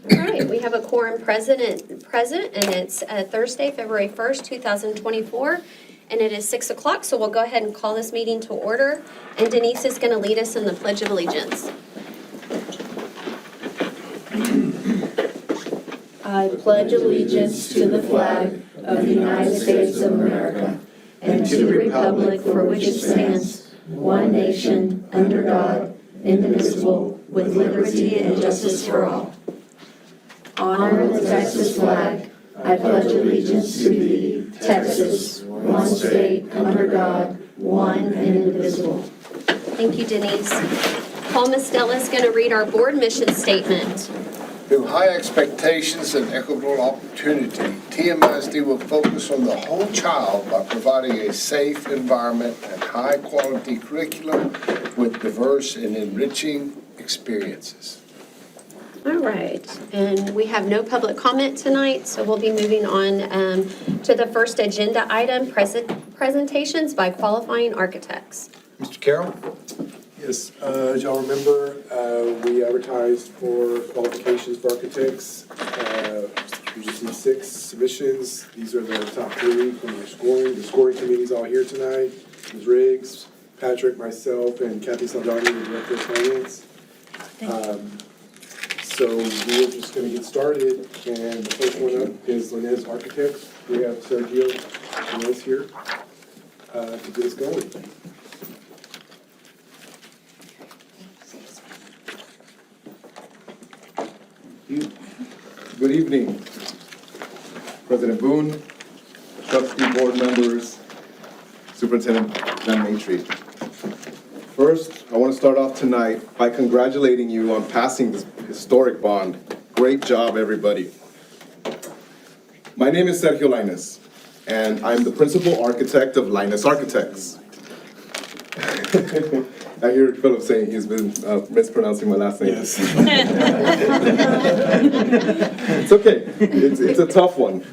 All right, we have a quorum present, and it's Thursday, February 1st, 2024, and it is 6 o'clock, so we'll go ahead and call this meeting to order. And Denise is going to lead us in the Pledge of Allegiance. I pledge allegiance to the flag of the United States of America and to the republic for which it stands, one nation, under God, indivisible, with liberty and justice for all. Honor the Texas flag. I pledge allegiance to thee, Texas, one state, under God, one and indivisible. Thank you, Denise. Paul Mostella is going to read our board mission statement. Through high expectations and equitable opportunity, TMISD will focus on the whole child by providing a safe environment and high-quality curriculum with diverse and enriching experiences. All right, and we have no public comment tonight, so we'll be moving on to the first agenda item, presentations by qualifying architects. Mr. Carroll? Yes, as y'all remember, we advertised for qualifications for architects. We received 6 submissions. These are the top 3 from our scoring. The scoring committee's all here tonight. Ms. Riggs, Patrick, myself, and Kathy Saldani, the Director of Finance. So we're just gonna get started, and the first one up is Linez Architects. We have Sergio Linez here to get us going. Good evening, President Boone, trustee board members, Superintendent Van Matry. First, I want to start off tonight by congratulating you on passing this historic bond. Great job, everybody. My name is Sergio Linez, and I'm the principal architect of Linez Architects. I hear Philip saying he's been mispronouncing my last name. Yes. It's okay. It's a tough one.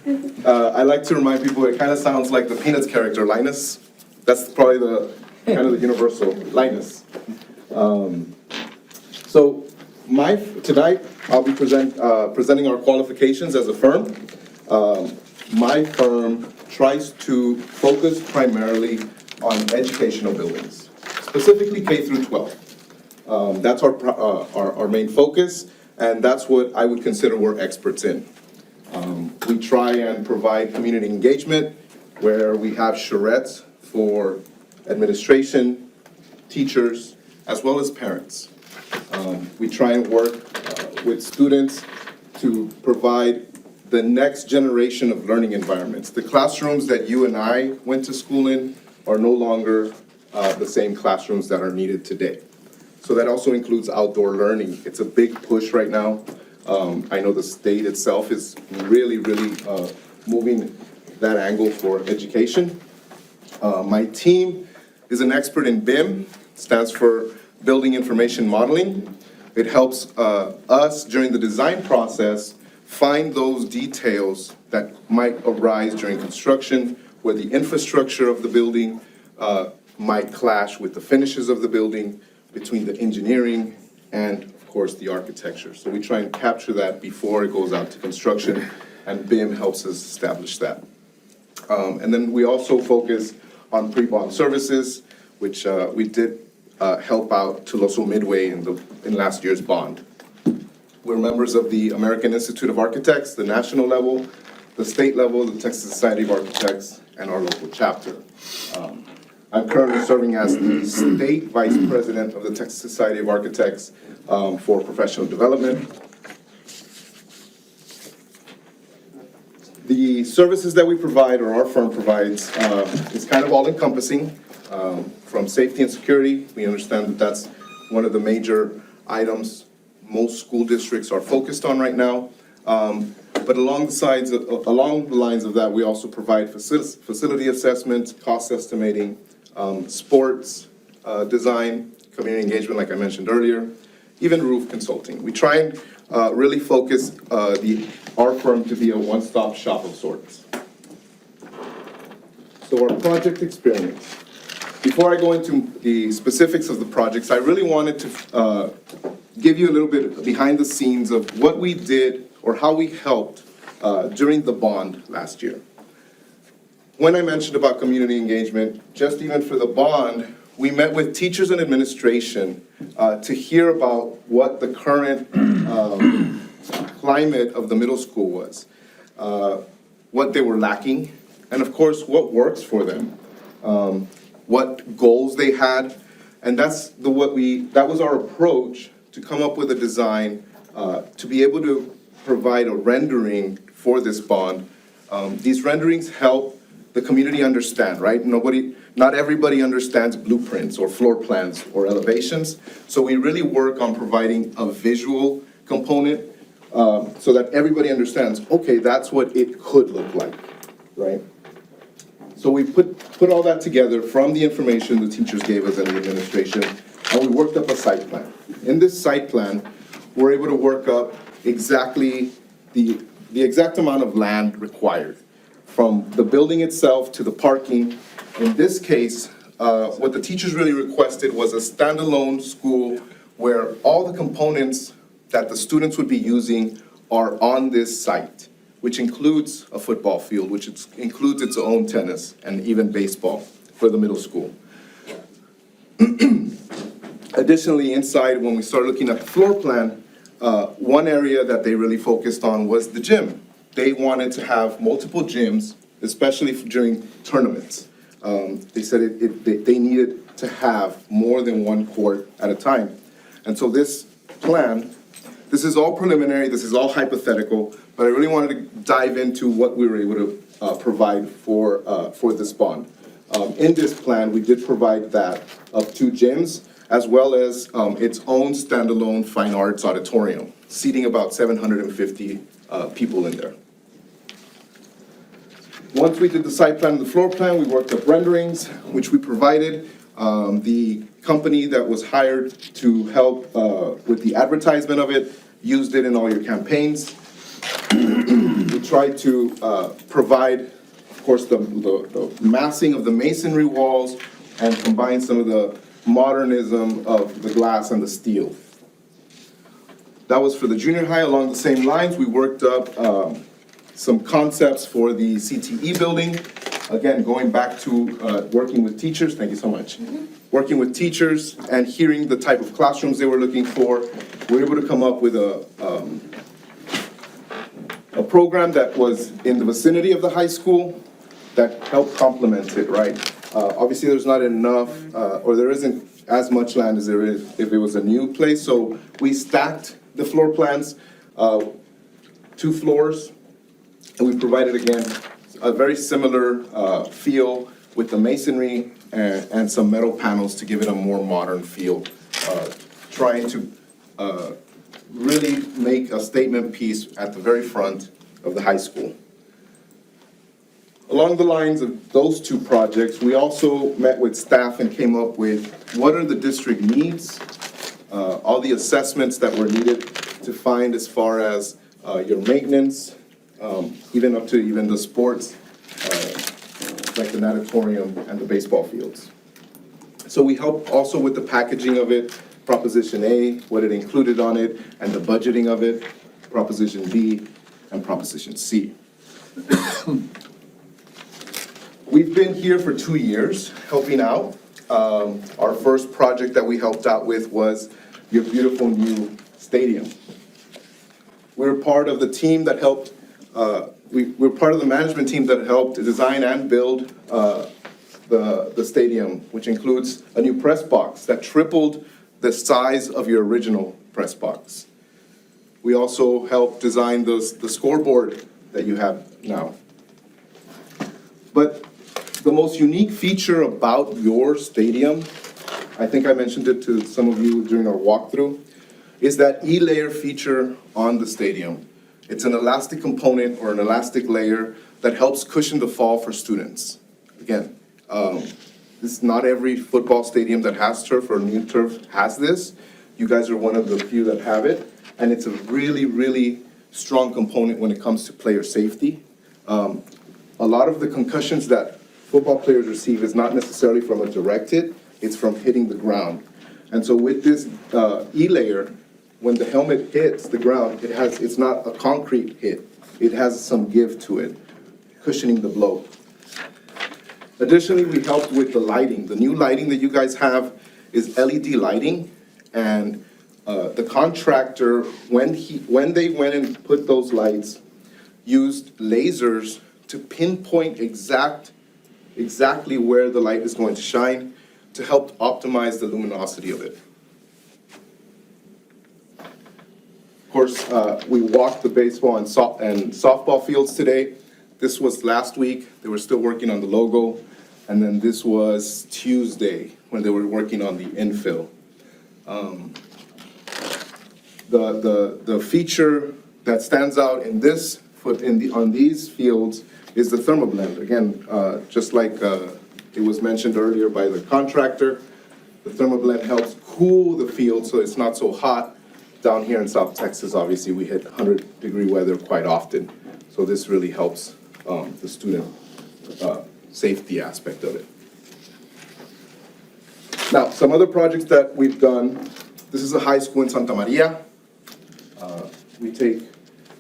I like to remind people it kind of sounds like the Peanuts character, Linus. That's probably the kind of the universal Linus. So tonight I'll be presenting our qualifications as a firm. My firm tries to focus primarily on educational buildings, specifically K through 12. That's our main focus, and that's what I would consider we're experts in. We try and provide community engagement where we have charrettes for administration, teachers, as well as parents. We try and work with students to provide the next generation of learning environments. The classrooms that you and I went to school in are no longer the same classrooms that are needed today. So that also includes outdoor learning. It's a big push right now. I know the state itself is really moving that angle for education. My team is an expert in BIM, stands for Building Information Modeling. It helps us during the design process find those details that might arise during construction, where the infrastructure of the building might clash with the finishes of the building, between the engineering and, of course, the architecture. So we try and capture that before it goes out to construction, and BIM helps us establish that. And then we also focus on pre-bond services, which we did help out Tuloso Midway in last year's bond. We're members of the American Institute of Architects, the national level, the state level, the Texas Society of Architects, and our local chapter. I'm currently serving as the state vice president of the Texas Society of Architects for professional development. The services that we provide, or our firm provides, is kind of all-encompassing. From safety and security, we understand that that's one of the major items most school districts are focused on right now. But along the lines of that, we also provide facility assessment, cost estimating, sports design, community engagement, like I mentioned earlier, even roof consulting. We try and really focus our firm to be a one-stop shop of sorts. So our project experience. Before I go into the specifics of the projects, I really wanted to give you a little bit behind the scenes of what we did or how we helped during the bond last year. When I mentioned about community engagement, just even for the bond, we met with teachers and administration to hear about what the current climate of the middle school was, what they were lacking, and of course, what works for them, what goals they had, and that was our approach to come up with a design to be able to provide a rendering for this bond. These renderings help the community understand, right? Not everybody understands blueprints or floor plans or elevations, so we really work on providing a visual component so that everybody understands, okay, that's what it could look like, right? So we put all that together from the information the teachers gave us and the administration, and we worked up a site plan. In this site plan, we're able to work up exactly the exact amount of land required, from the building itself to the parking. In this case, what the teachers really requested was a standalone school where all the components that the students would be using are on this site, which includes a football field, which includes its own tennis and even baseball for the middle school. Additionally, inside, when we started looking at the floor plan, one area that they really focused on was the gym. They wanted to have multiple gyms, especially during tournaments. They said they needed to have more than one court at a time. And so this plan, this is all preliminary, this is all hypothetical, but I really wanted to dive into what we were able to provide for this bond. In this plan, we did provide that of 2 gyms, as well as its own standalone fine arts auditorium, seating about 750 people in there. Once we did the site plan and the floor plan, we worked up renderings, which we provided. The company that was hired to help with the advertisement of it used it in all your campaigns. We tried to provide, of course, the massing of the masonry walls and combine some of the modernism of the glass and the steel. That was for the junior high. Along the same lines, we worked up some concepts for the CTE building. Again, going back to working with teachers, thank you so much. Working with teachers and hearing the type of classrooms they were looking for, we were able to come up with a program that was in the vicinity of the high school that helped complement it, right? Obviously, there's not enough, or there isn't as much land as there is if it was a new place, so we stacked the floor plans, 2 floors, and we provided, again, a very similar feel with the masonry and some metal panels to give it a more modern feel, trying to really make a statement piece at the very front of the high school. Along the lines of those 2 projects, we also met with staff and came up with what are the district needs, all the assessments that were needed to find as far as your maintenance, even up to even the sports, like the natatorium and the baseball fields. So we helped also with the packaging of it, Proposition A, what it included on it, and the budgeting of it, Proposition B, and Proposition C. We've been here for 2 years helping out. Our first project that we helped out with was your beautiful new stadium. We're part of the team that helped, we're part of the management team that helped design and build the stadium, which includes a new press box that tripled the size of your original press box. We also helped design the scoreboard that you have now. But the most unique feature about your stadium, I think I mentioned it to some of you during our walkthrough, is that E-layer feature on the stadium. It's an elastic component or an elastic layer that helps cushion the fall for students. Again, this is not every football stadium that has turf or new turf has this. You guys are one of the few that have it, and it's a really, really strong component when it comes to player safety. A lot of the concussions that football players receive is not necessarily from a direct hit, it's from hitting the ground. And so with this E-layer, when the helmet hits the ground, it's not a concrete hit. It has some give to it, cushioning the blow. Additionally, we helped with the lighting. The new lighting that you guys have is LED lighting, and the contractor, when they went and put those lights, used lasers to pinpoint exactly where the light is going to shine to help optimize the luminosity of it. Of course, we walked the baseball and softball fields today. This was last week. They were still working on the logo. And then this was Tuesday when they were working on the infill. The feature that stands out in this on these fields is the ThermoBlend. Again, just like it was mentioned earlier by the contractor, the ThermoBlend helps cool the field so it's not so hot. Down here in South Texas, obviously, we hit 100-degree weather quite often. So this really helps the student safety aspect of it. Now, some other projects that we've done. This is a high school in Santa Maria. We take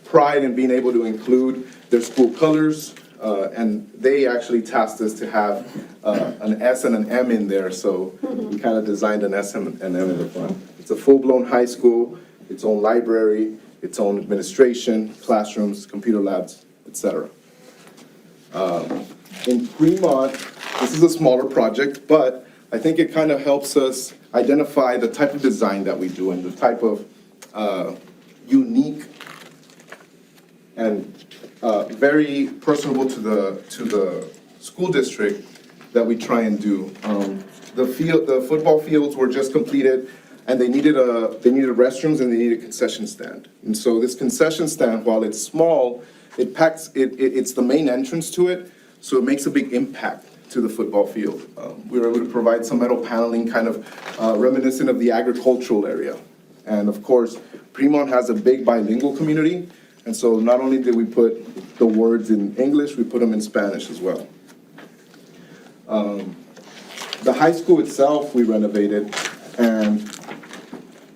pride in being able to include their school colors, and they actually tasked us to have an S and an M in there, so we kind of designed an S and an M in the front. It's a full-blown high school, its own library, its own administration, classrooms, computer labs, etc. In Fremont, this is a smaller project, but I think it kind of helps us identify the type of design that we do and the type of unique and very personable to the school district that we try and do. The football fields were just completed, and they needed restrooms and they needed a concession stand. And so this concession stand, while it's small, it's the main entrance to it, so it makes a big impact to the football field. We were able to provide some metal paneling, kind of reminiscent of the agricultural area. And of course, Fremont has a big bilingual community, and so not only did we put the words in English, we put them in Spanish as well. The high school itself, we renovated, and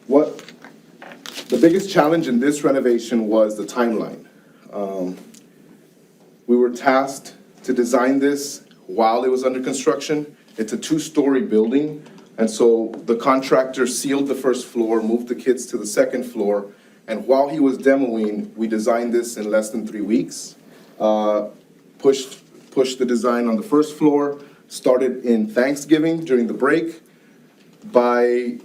the biggest challenge in this renovation was the timeline. We were tasked to design this while it was under construction. It's a 2-story building, and so the contractor sealed the first floor, moved the kids to the second floor, and while he was demoing, we designed this in less than 3 weeks. Pushed the design on the first floor, started in Thanksgiving during the break. By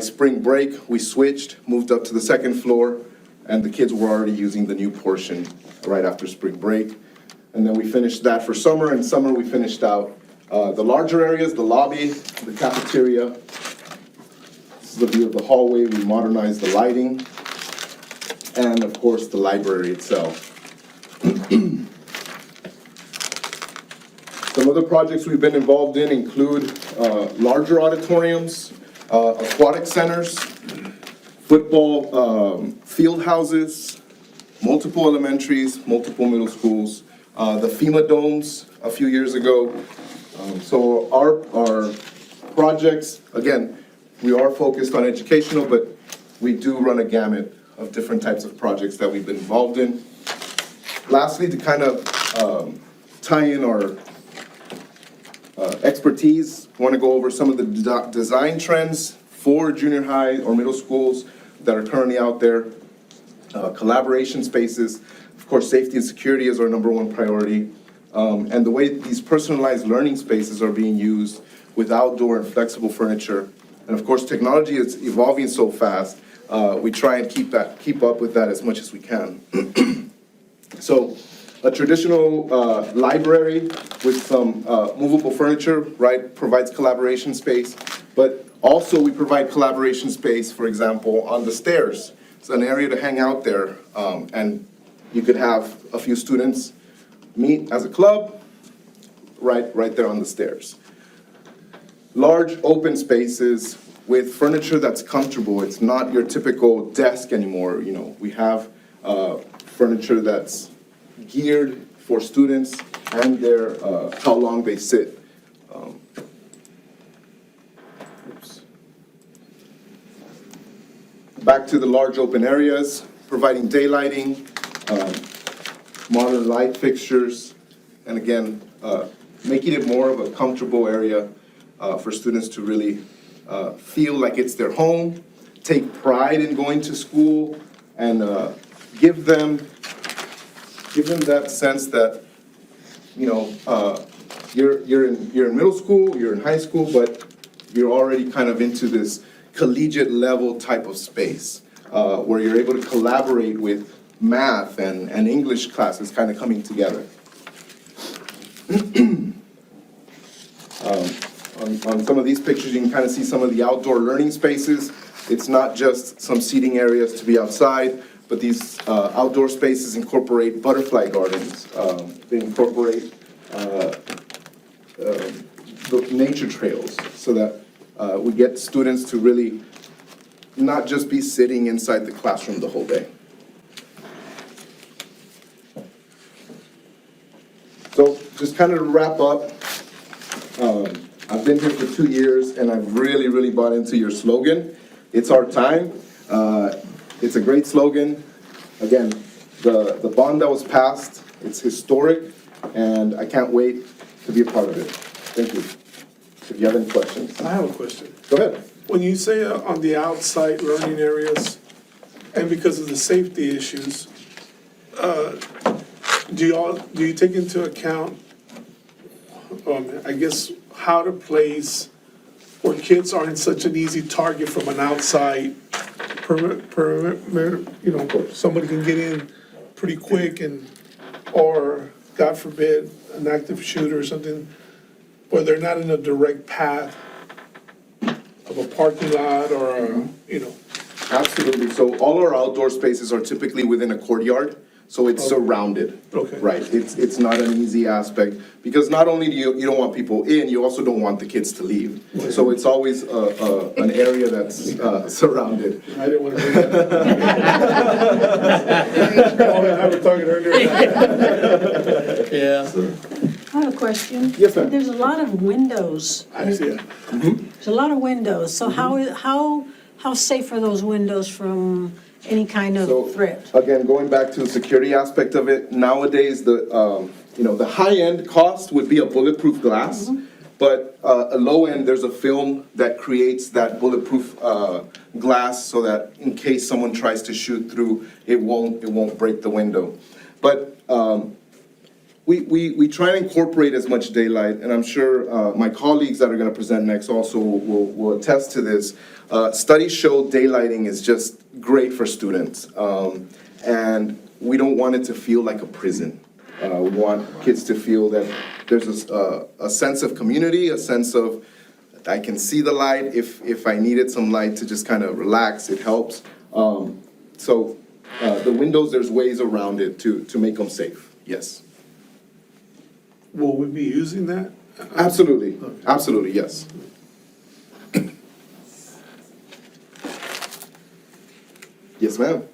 spring break, we switched, moved up to the second floor, and the kids were already using the new portion right after spring break. And then we finished that for summer. In summer, we finished out the larger areas, the lobby, the cafeteria. This is the view of the hallway. We modernized the lighting, and of course, the library itself. Some other projects we've been involved in include larger auditoriums, aquatic centers, football field houses, multiple elementaries, multiple middle schools, the FEMA domes a few years ago. So our projects, again, we are focused on educational, but we do run a gamut of different types of projects that we've been involved in. Lastly, to kind of tie in our expertise, I want to go over some of the design trends for junior high or middle schools that are currently out there. Collaboration spaces, of course, safety and security is our #1 priority, and the way these personalized learning spaces are being used with outdoor and flexible furniture. And of course, technology is evolving so fast, we try and keep up with that as much as we can. So a traditional library with some movable furniture, right, provides collaboration space, but also we provide collaboration space, for example, on the stairs. It's an area to hang out there, and you could have a few students meet as a club right there on the stairs. Large open spaces with furniture that's comfortable. It's not your typical desk anymore. You know, we have furniture that's geared for students and their how long they sit. Back to the large open areas, providing daylighting, modern light fixtures, and again, making it more of a comfortable area for students to really feel like it's their home, take pride in going to school, and give them that sense that, you know, you're in middle school, you're in high school, but you're already kind of into this collegiate level type of space, where you're able to collaborate with math and English classes kind of coming together. On some of these pictures, you can kind of see some of the outdoor learning spaces. It's not just some seating areas to be outside, but these outdoor spaces incorporate butterfly gardens. They incorporate the nature trails so that we get students to really not just be sitting inside the classroom the whole day. So just kind of to wrap up, I've been here for 2 years and I've really, really bought into your slogan. It's our time. It's a great slogan. Again, the bond that was passed, it's historic, and I can't wait to be a part of it. Thank you. If you have any questions, I have a question. go ahead. When you say on the outside learning areas, and because of the safety issues, do you take into account, I guess, how to place where kids aren't such an easy target from an outside perimeter, you know, somebody can get in pretty quick or, God forbid, an active shooter or something, where they're not in a direct path of a parking lot or, you know. Absolutely. So all our outdoor spaces are typically within a courtyard, so it's surrounded. Okay. Right. It's not an easy aspect, because not only do you don't want people in, you also don't want the kids to leave. So it's always an area that's surrounded. I didn't want to bring that up. I was talking earlier. Yeah. I have a question. Yes, ma'am. There's a lot of windows. I see it. There's a lot of windows, so how safe are those windows from any kind So, of threat? again, going back to the security aspect of it, nowadays, the high-end cost would be a bulletproof glass, but a low-end, there's a film that creates that bulletproof glass so that in case someone tries to shoot through, it won't break the window. But we try and incorporate as much daylight, and I'm sure my colleagues that are going to present next also will attest to this. Studies show daylighting is just great for students, and we don't want it to feel like a prison. We want kids to feel that there's a sense of community, a sense of I can see the light. If I needed some light to just kind of relax, it helps. So the windows, there's ways around it to make them safe. Yes. Will we be using that? Absolutely, absolutely, yes. Yes, ma'am.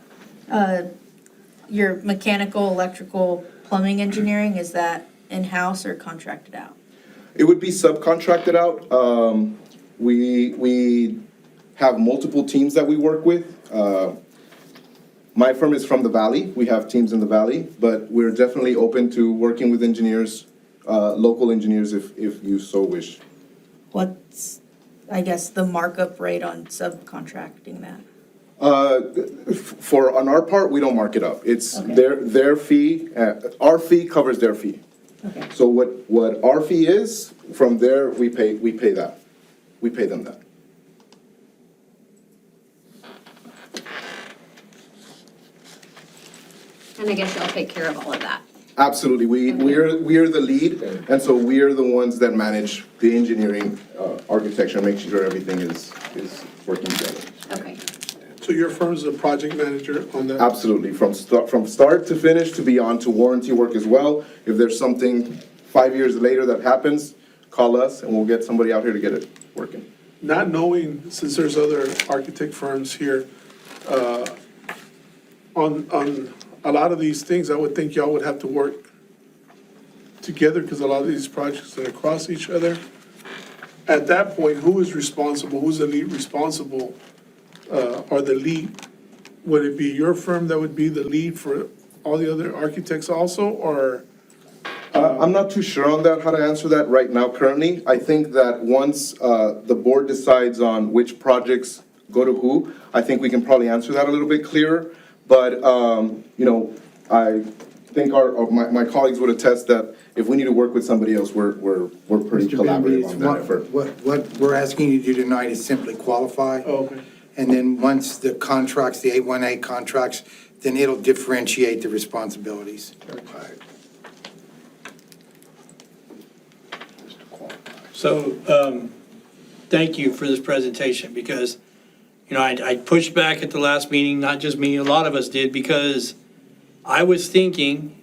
Your mechanical, electrical, plumbing engineering, is that in-house or contracted out? It would be subcontracted out. We have multiple teams that we work with. My firm is from the Valley. We have teams in the Valley, but we're definitely open to working with engineers, local engineers if you so wish. What's, I guess, the markup rate on subcontracting that? On our part, we don't mark it up. It's Okay. their fee, our fee covers their fee. Okay. So what our fee is, from there, we pay that. We pay them that. And I guess y'all take care of all of that. Absolutely, we are the lead, and so we are the ones that manage the engineering, architecture, make sure everything is working together. Okay. So your firm's a project manager on that? Absolutely, from start to finish, to be on to warranty work as well. If there's something 5 years later that happens, call us and we'll get somebody out here to get it working. Not knowing, since there's other architect firms here, on a lot of these things, I would think y'all would have to work together, because a lot of these projects are across each other. At that point, who is responsible, who's the lead responsible, or the lead would it be your firm that would be the lead for all the other architects also, or? I'm not too sure on that, how to answer that right now currently. I think that once the board decides on which projects go to who, I think we can probably answer that a little bit clearer. But, I think my colleagues would attest that if we need to work with somebody else, we're pretty Mr. collaborative on that Bambi, effort. what we're asking you to do tonight is simply qualify. Okay. And then once the contracts, the 818 contracts, then it'll differentiate the responsibilities. So, thank you for this presentation, because, I pushed back at the last meeting, not just me, a lot of us did, because I was thinking,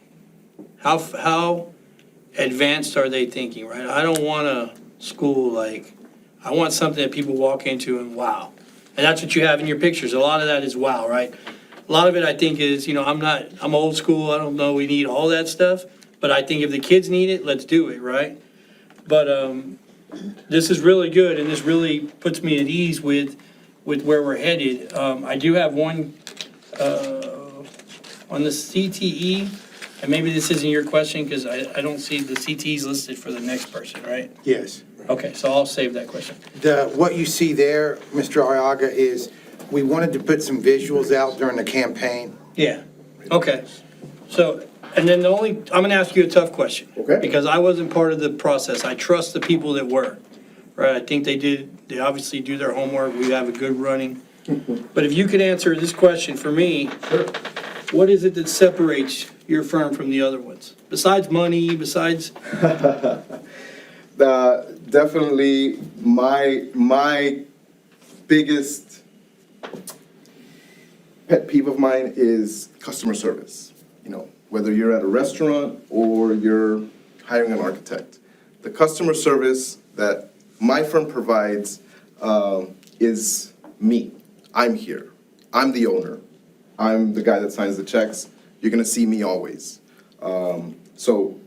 how advanced are they thinking, right? I don't want a school I want something that people walk into and wow. And that's what you have in your pictures. A lot of that is wow, right? A lot of it, I think, is, I'm old school, I don't know we need all that stuff, but I think if the kids need it, let's do it, right? But, this is really good, and this really puts me at ease with where we're headed. I do have one, on the CTE, and maybe this isn't your question, because I don't see the CTEs listed for the next person, right? Yes. Okay, so I'll save that question. What you see there, Mr. Arriaga, is we wanted to put some visuals out during the campaign. Yeah, okay. So, and then I'm gonna ask you a tough question. Okay. Because I wasn't part of the process. I trust the people that were, right? I think they obviously do their homework. We have a good running. But if you could answer this question for me. Sure. What is it that separates your firm from the other ones? Besides money, besides, Definitely my biggest pet peeve of mine is customer service. Whether you're at a restaurant or you're hiring an architect, the customer service that my firm provides is me. I'm here. I'm the owner. I'm the guy that signs the checks. You're gonna see me always. So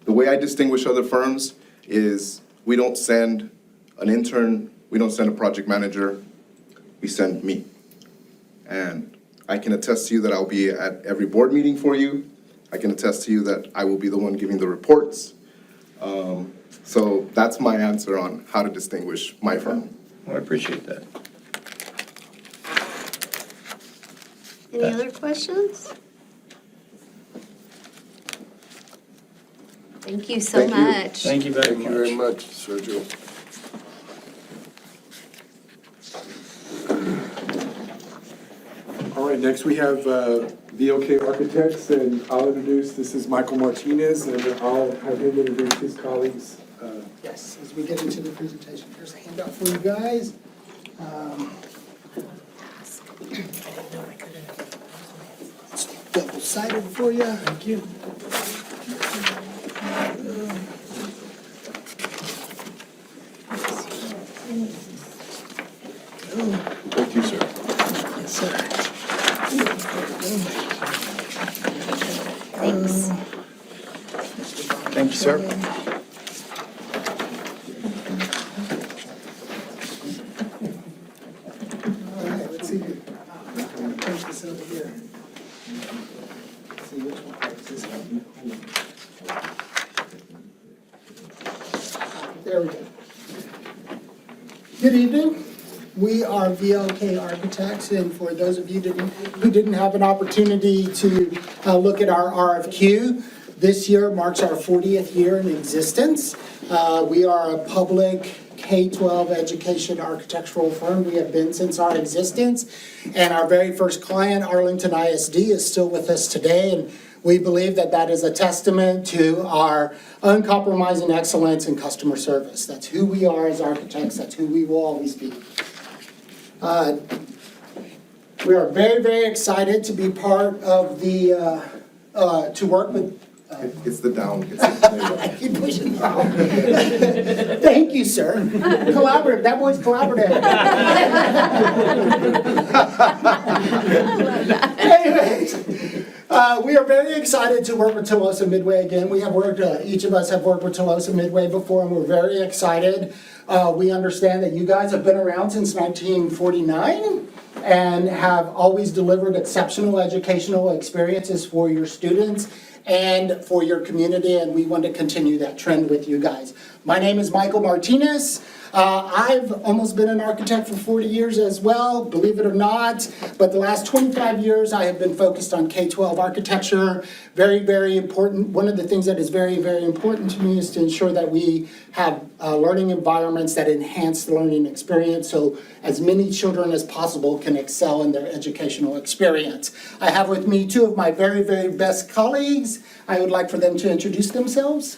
the way I distinguish other firms is we don't send an intern, we don't send a project manager, we send me. And I can attest to you that I'll be at every board meeting for you. I can attest to you that I will be the one giving the reports. So that's my answer on how to distinguish my firm. I appreciate that. Any other questions? Thank you so Thank you. much. Thank you very Thank you very much. much, Sergio. All right, next we have VOK Architects, and I'll introduce, this is Michael Martinez, and I'll have him introduce his colleagues. Yes, as we get into the presentation, here's a handout for you guys. It's double-sided for you. Thank you. Thank you, sir. Yes, sir. Thanks. Thank you, sir. All right, let's see. I'm gonna place this over here. Let's see which one takes this one. There we go. Good evening. We are VLK Architects, and for those of you who didn't have an opportunity to look at our RFQ, this year marks our 40th year in existence. We are a public K-12 education architectural firm. We have been since our existence, and our very first client, Arlington ISD, is still with us today, and we believe that that is a testament to our uncompromising excellence in customer service. That's who we are as architects. That's who we will always be. We are very, very excited to be part of the, to work with. It's the down. It's the I keep pushing down. Thank you, sir. Collaborative, that boy's collaborative. Anyways, we are very excited to work with Telosa Midway again. We have worked, each of us have worked with Telosa Midway before, and we're very excited. We understand that you guys have been around since 1949, and have always delivered exceptional educational experiences for your students and for your community, and we want to continue that trend with you guys. My name is Michael Martinez. I've almost been an architect for 40 years as well, believe it or not, but the last 25 years I have been focused on K-12 architecture. Very, very important. One of the things that is very, very important to me is to ensure that we have learning environments that enhance the learning experience so as many children as possible can excel in their educational experience. I have with me two of my very, very best colleagues. I would like for them to introduce themselves.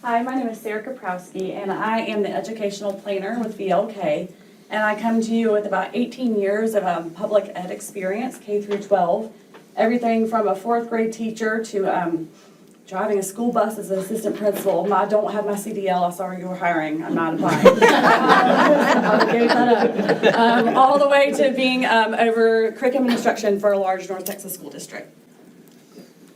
Hi, my name is Sarah Kaprowski, and I am the educational planner with VLK. And I come to you with about 18 years of public ed experience, K through 12. Everything from a 4th grade teacher to driving a school bus as an assistant principal. I don't have my CDL, I saw you were hiring, I'm not applying. I gave that up. All the way to being over curriculum and instruction for a large North Texas school district.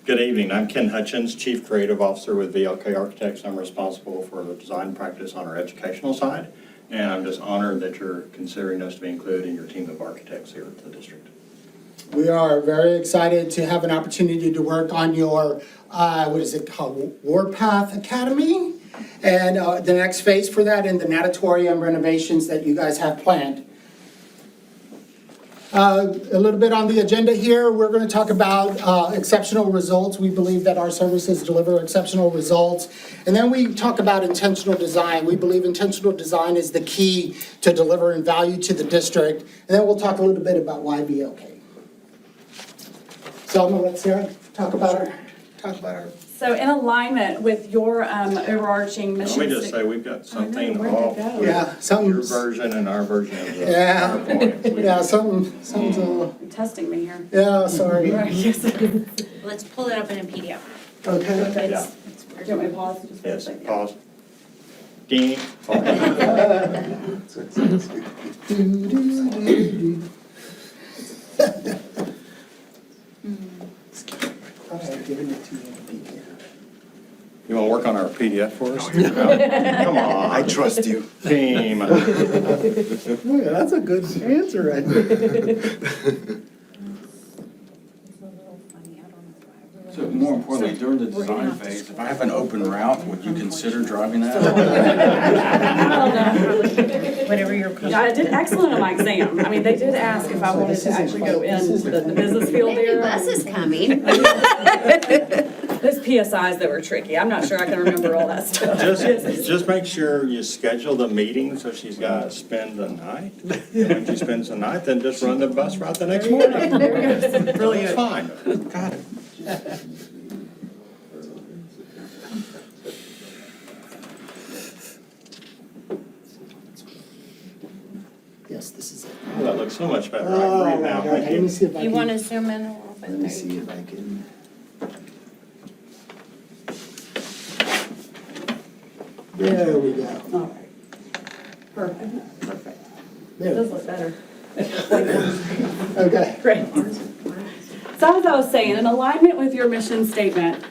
Good evening, I'm Ken Hutchins, Chief Creative Officer with VLK Architects. I'm responsible for the design practice on our educational side, and I'm just honored that you're considering us to be included in your team of architects here at the district. We are very excited to have an opportunity to work on your, what is it called, Warpath Academy? And the next phase for that and the natatorium renovations that you guys have planned. A little bit on the agenda here, we're going to talk about exceptional results. We believe that our services deliver exceptional results. And then we talk about intentional design. We believe intentional design is the key to delivering value to the district. And then we'll talk a little bit about why VLK. So I'm going to let Sarah talk about our. So in alignment with your overarching mission. Let me just say, we've got something where'd it off go? with Yeah, something. your version and our version of the Yeah. PowerPoint. Yeah, something's a little, You're testing me here. yeah, sorry. Yes. Let's pull it up in a PDF. Okay. Yeah. Do you want me to pause just for a Yes, second? pause. Dean. You want to work on our PDF for us? Come on. I trust you. Team. That's a good answer right there. So more importantly, during the design phase, if I have an open route, would you consider driving that? Whatever you're. Yeah, I did excellent on my exam. I mean, they did ask if I wanted to actually go into the business field Maybe there. bus is coming. Those PSIs that were tricky. I'm not sure I can remember all that stuff. Just make sure you schedule the meeting so she's got to spend the night. And when she spends the night, then just run the bus route the next morning. It's fine. Got it. Yes, this is it. Oh, that looks so much better. I can breathe now. Okay, Thank let me you. see if I You can. want to zoom in a little bit? Let me see if I can. There we go. All right. Perfect. Perfect. It There. does look better. Okay. Great. So as I was saying, in alignment with your mission statement,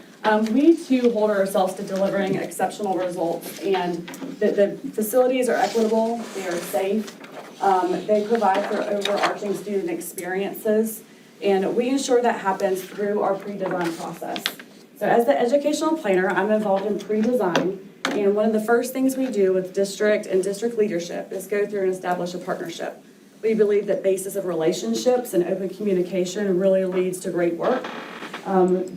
we too hold ourselves to delivering exceptional results, and the facilities are equitable, they are safe, they provide for overarching student experiences, and we ensure that happens through our pre-design process. So as the educational planner, I'm involved in pre-design, and one of the first things we do with district and district leadership is go through and establish a partnership. We believe that basis of relationships and open communication really leads to great work.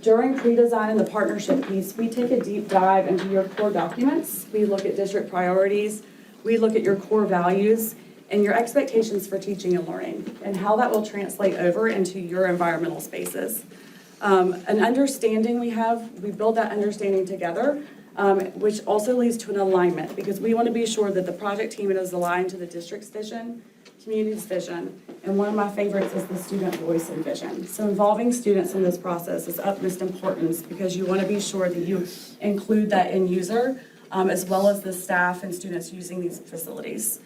During pre-design and the partnership piece, we take a deep dive into your core documents. We look at district priorities, we look at your core values, and your expectations for teaching and learning, and how that will translate over into your environmental spaces. An understanding we build that understanding together, which also leads to an alignment, because we want to be sure that the project team is aligned to the district's vision, community's vision, and one of my favorites is the student voice and vision. So involving students in this process is utmost importance, because you want to be sure that you include that end user, as well as the staff and students using these facilities.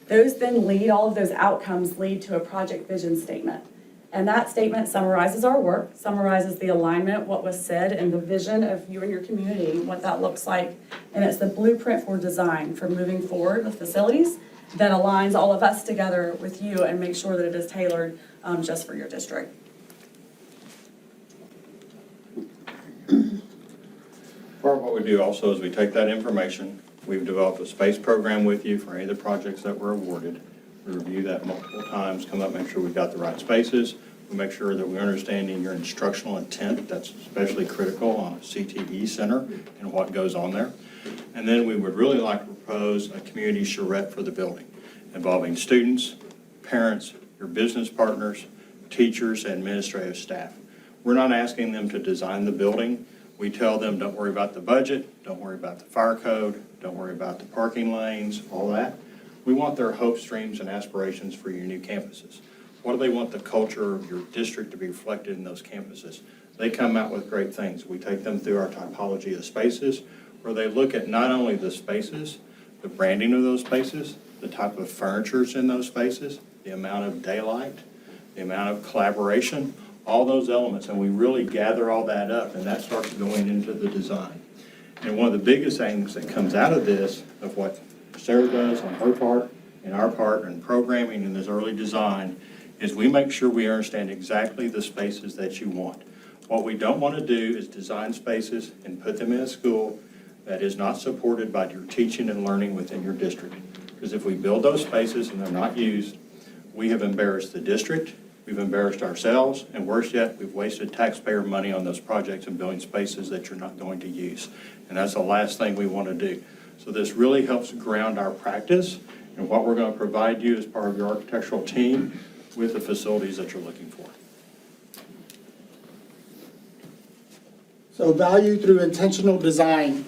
Those then all of those outcomes lead to a project vision statement. And that statement summarizes our work, summarizes the alignment, what was said, and the vision of you and your community, what that looks like. And it's the blueprint for design for moving forward with facilities, that aligns all of us together with you and make sure that it is tailored just for your district. Part of what we do also is we take that information, we've developed a space program with you for any of the projects that were awarded. We review that multiple times, come up, make sure we've got the right spaces. We make sure that we're understanding your instructional intent, that's especially critical on a CTE center and what goes on there. And then we would really like to propose a community charrette for the building involving students, parents, your business partners, teachers, and administrative staff. We're not asking them to design the building. We tell them, don't worry about the budget, don't worry about the fire code, don't worry about the parking lanes, all that. We want their hopes, dreams, and aspirations for your new campuses. What do they want the culture of your district to be reflected in those campuses? They come out with great things. We take them through our typology of spaces, where they look at not only the spaces, the branding of those spaces, the type of furnitures in those spaces, the amount of daylight, the amount of collaboration, all those elements, and we really gather all that up, and that starts going into the design. And one of the biggest things that comes out of this, of what Sarah does on her part, and our part in programming in this early design, is we make sure we understand exactly the spaces that you want. What we don't want to do is design spaces and put them in a school that is not supported by your teaching and learning within your district. Because if we build those spaces and they're not used, we have embarrassed the district, we've embarrassed ourselves, and worse yet, we've wasted taxpayer money on those projects and building spaces that you're not going to use. And that's the last thing we want to do. So this really helps ground our practice and what we're going to provide you as part of your architectural team with the facilities that you're looking for. So value through intentional design.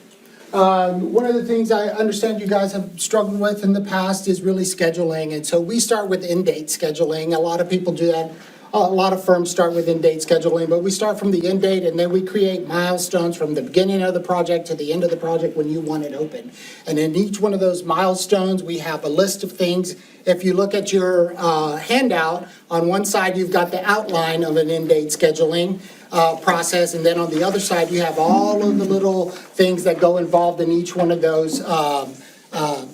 One of the things I understand you guys have struggled with in the past is really scheduling. And so we start with end-date scheduling. A lot of people do that. A lot of firms start with end-date scheduling, but we start from the end date and then we create milestones from the beginning of the project to the end of the project when you want it open. And in each one of those milestones, we have a list of things. If you look at your handout, on one side, you've got the outline of an end-date scheduling process, and then on the other side, you have all of the little things that go involved in each one of those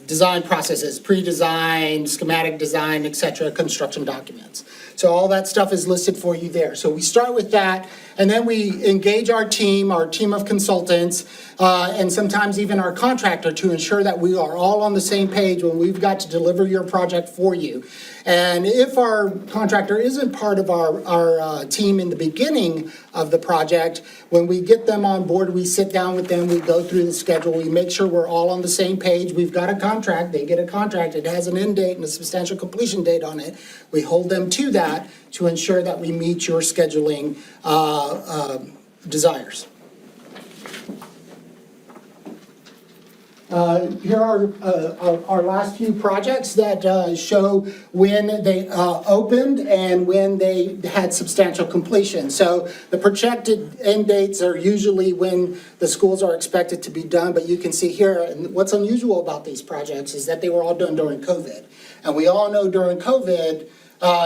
design processes, pre-design, schematic design, et cetera, construction documents. So all that stuff is listed for you there. So we start with that, and then we engage our team of consultants, and sometimes even our contractor to ensure that we are all on the same page when we've got to deliver your project for you. And if our contractor isn't part of our team in the beginning of the project, when we get them on board, we sit down with them, we go through the schedule, we make sure we're all on the same page. We've got a contract, they get a contract, it has an end date and a substantial completion date on it. We hold them to that to ensure that we meet your scheduling desires. Here are our last few projects that show when they opened and when they had substantial completion. So the projected end dates are usually when the schools are expected to be done, but you can see here, and what's unusual about these projects is that they were all done during COVID. And we all know during COVID,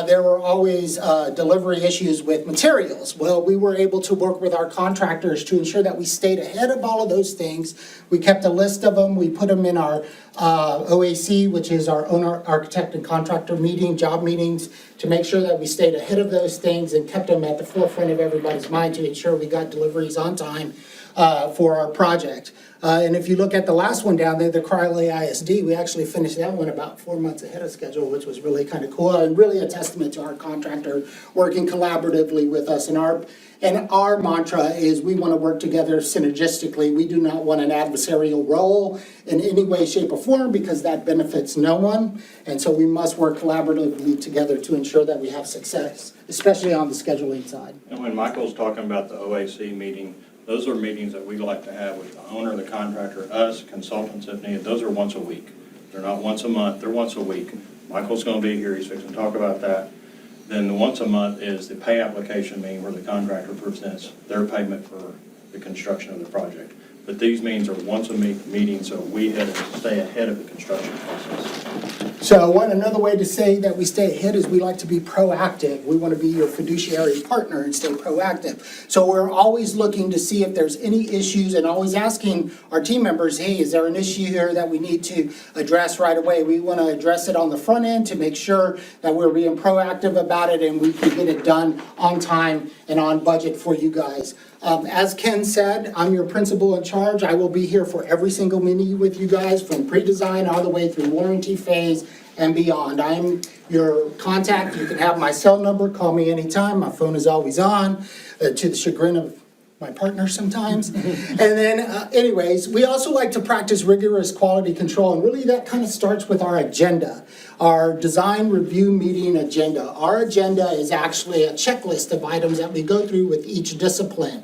there were always delivery issues with materials. Well, we were able to work with our contractors to ensure that we stayed ahead of all of those things. We kept a list of them. We put them in our OAC, which is our owner, architect, and contractor job meetings, to make sure that we stayed ahead of those things and kept them at the forefront of everybody's mind to ensure we got deliveries on time for our project. And if you look at the last one down there, the Crowley ISD, we actually finished that one about 4 months ahead of schedule, which was really kind of cool, and really a testament to our contractor working collaboratively with us. And our mantra is we want to work together synergistically. We do not want an adversarial role in any way, shape, or form, because that benefits no one. And so we must work collaboratively together to ensure that we have success, especially on the scheduling side. And when Michael's talking about the OAC meeting, those are meetings that we like to have with the owner, the contractor, us, consultants if needed. Those are once a week. They're not once a month, they're once a week. Michael's going to be here, he's fixing to talk about that. Then the once a month is the pay application meeting where the contractor presents their payment for the construction of the project. But these meetings are once a meeting, so we have to stay ahead of the construction process. So another way to say that we stay ahead is we like to be proactive. We want to be your fiduciary partner and stay proactive. So we're always looking to see if there's any issues and always asking our team members, hey, is there an issue here that we need to address right away? We want to address it on the front end to make sure that we're being proactive about it and we can get it done on time and on budget for you guys. As Ken said, I'm your principal in charge. I will be here for every single meeting with you guys from pre-design all the way through warranty phase and beyond. I'm your contact. You can have my cell number. Call me anytime. My phone is always on, to the chagrin of my partner sometimes. And then anyways, we also like to practice rigorous quality control. And really that kind of starts with our agenda, our design review meeting agenda. Our agenda is actually a checklist of items that we go through with each discipline.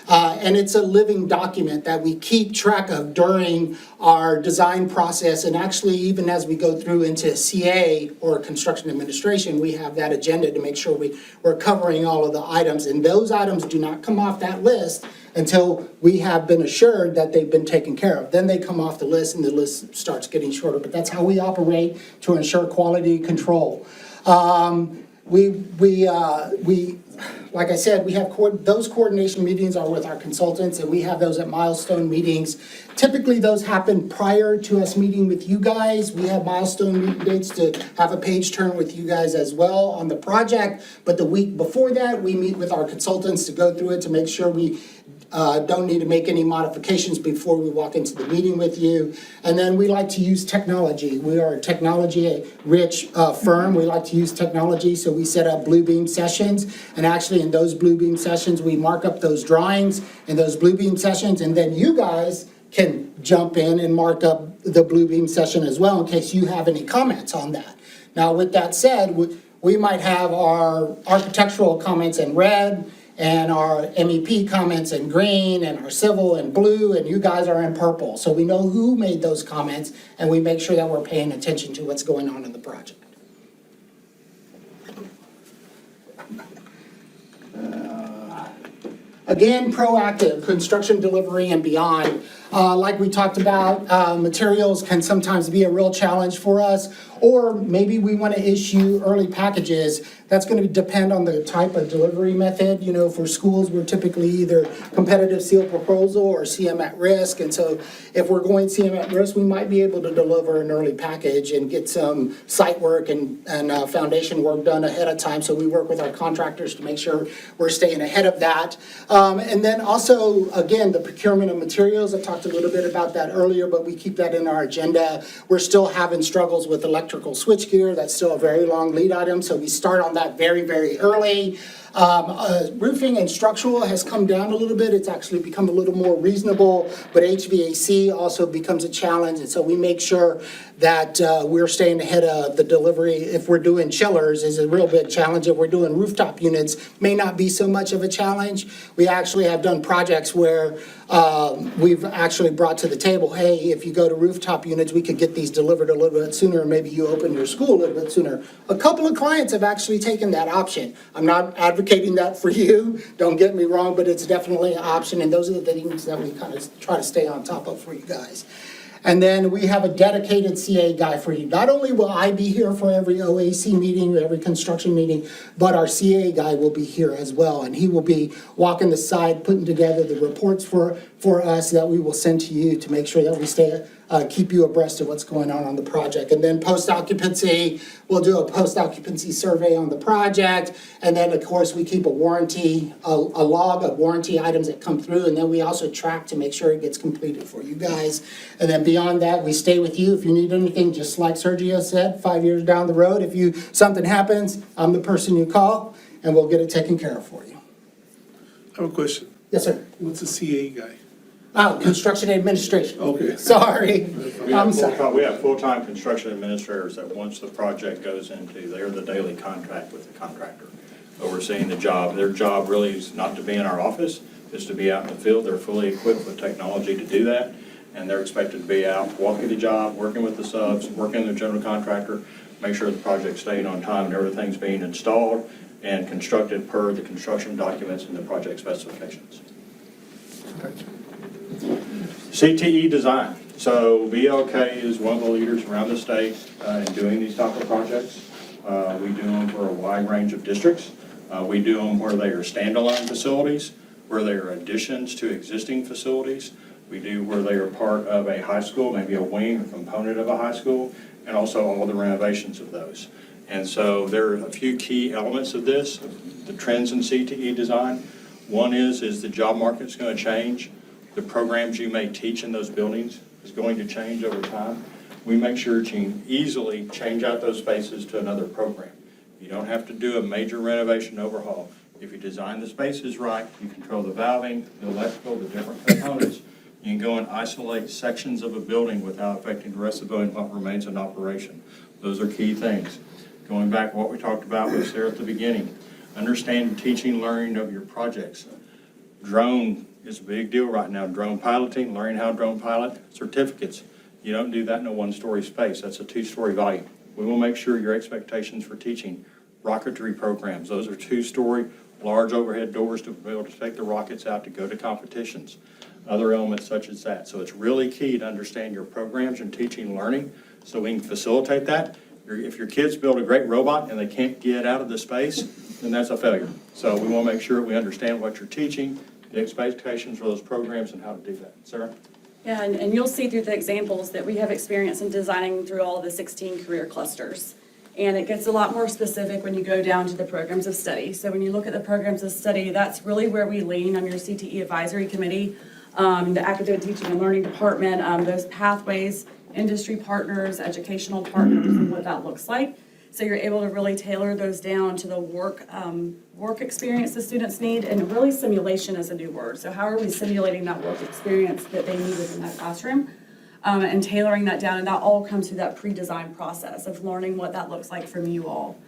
And it's a living document that we keep track of during our design process. And actually, even as we go through into CA or construction administration, we have that agenda to make sure we're covering all of the items. And those items do not come off that list until we have been assured that they've been taken care of. Then they come off the list and the list starts getting shorter. But that's how we operate to ensure quality control. Like I said, we have those coordination meetings are with our consultants, and we have those at milestone meetings. Typically, those happen prior to us meeting with you guys. We have milestone meeting dates to have a page turn with you guys as well on the project. But the week before that, we meet with our consultants to go through it to make sure we don't need to make any modifications before we walk into the meeting with you. And then we like to use technology. We are a technology-rich firm. We like to use technology, so we set up Bluebeam sessions. And actually, in those Bluebeam sessions, we mark up those drawings in those Bluebeam sessions, and then you guys can jump in and mark up the Bluebeam session as well in case you have any comments on that. Now, with that said, we might have our architectural comments in red, and our MEP comments in green, and our civil in blue, and you guys are in purple. So we know who made those comments, and we make sure that we're paying attention to what's going on in the project. Again, proactive, construction delivery and beyond. Like we talked about, materials can sometimes be a real challenge for us, or maybe we want to issue early packages. That's going to depend on the type of delivery method. You know, for schools, we're typically either competitive seal proposal or CM at risk. And so if we're going CM at risk, we might be able to deliver an early package and get some site work and foundation work done ahead of time. So we work with our contractors to make sure we're staying ahead of that. And then also, again, the procurement of materials. I talked a little bit about that earlier, but we keep that in our agenda. We're still having struggles with electrical switchgear. That's still a very long lead item, so we start on that very, very early. Roofing and structural has come down a little bit. It's actually become a little more reasonable, but HVAC also becomes a challenge, and so we make sure that we're staying ahead of the delivery. If we're doing chillers, is a real big challenge. If we're doing rooftop units, may not be so much of a challenge. We actually have done projects where we've actually brought to the table, hey, if you go to rooftop units, we could get these delivered a little bit sooner, maybe you open your school a little bit sooner. A couple of clients have actually taken that option. I'm not advocating that for you, don't get me wrong, but it's definitely an option, and those are the things that we kind of try to stay on top of for you guys. And then we have a dedicated CA guy for you. Not only will I be here for every OAC meeting, every construction meeting, but our CA guy will be here as well. And he will be walking the side, putting together the reports for us that we will send to you to make sure that we keep you abreast of what's going on the project. And then post-occupancy, we'll do a post-occupancy survey on the project. And then, of course, we keep a warranty, a log of warranty items that come through. And then we also track to make sure it gets completed for you guys. And then beyond that, we stay with you if you need anything, just like Sergio said, 5 years down the road. If something happens, I'm the person you call, and we'll get it taken care of for you. I have a question. Yes, sir. What's a CA guy? Oh, construction administration. Okay. Sorry. I'm sorry. We have full-time construction administrators that once the project goes into, they're the daily contract with the contractor, overseeing the job. Their job really is not to be in our office, it's to be out in the field. They're fully equipped with technology to do that, and they're expected to be out walking the job, working with the subs, working with the general contractor, make sure the project's staying on time and everything's being installed and constructed per the construction documents and the project specifications. CTE design. So VLK is one of the leaders around the state in doing these type of projects. We do them for a wide range of districts. We do them where they are standalone facilities, where they are additions to existing facilities. We do where they are part of a high school, maybe a wing or component of a high school, and also all the renovations of those. And so there are a few key elements of this, the trends in CTE design. One is the job market's going to change. The programs you may teach in those buildings is going to change over time. We make sure you can easily change out those spaces to another program. You don't have to do a major renovation overhaul. If you design the spaces right, you control the valving, the electrical, the different components, you can go and isolate sections of a building without affecting the rest of the building, what remains in operation. Those are key things. Going back to what we talked about with Sarah at the beginning, understand teaching, learning of your projects. Drone is a big deal right now. Drone piloting, learning how to drone pilot, certificates. You don't do that in a one-story space. That's a two-story volume. We will make sure your expectations for teaching rocketry programs, those are two-story, large overhead doors to be able to take the rockets out to go to competitions. Other elements such as that. So it's really key to understand your programs and teaching and learning so we can facilitate that. If your kids build a great robot and they can't get out of the space, then that's a failure. So we want to make sure we understand what you're teaching, the expectations for those programs, and how to do that. Sarah? Yeah, and you'll see through the examples that we have experience in designing through all the 16 career clusters. And it gets a lot more specific when you go down to the programs of study. So when you look at the programs of study, that's really where we lean on your CTE advisory committee, the academic teaching and learning department, those pathways, industry partners, educational partners, and what that looks like. So you're able to really tailor those down to the work experience the students need, and really simulation is a new word. So how are we simulating that work experience that they need within that classroom? And tailoring that down, and that all comes through that pre-design process of learning what that looks like from you all.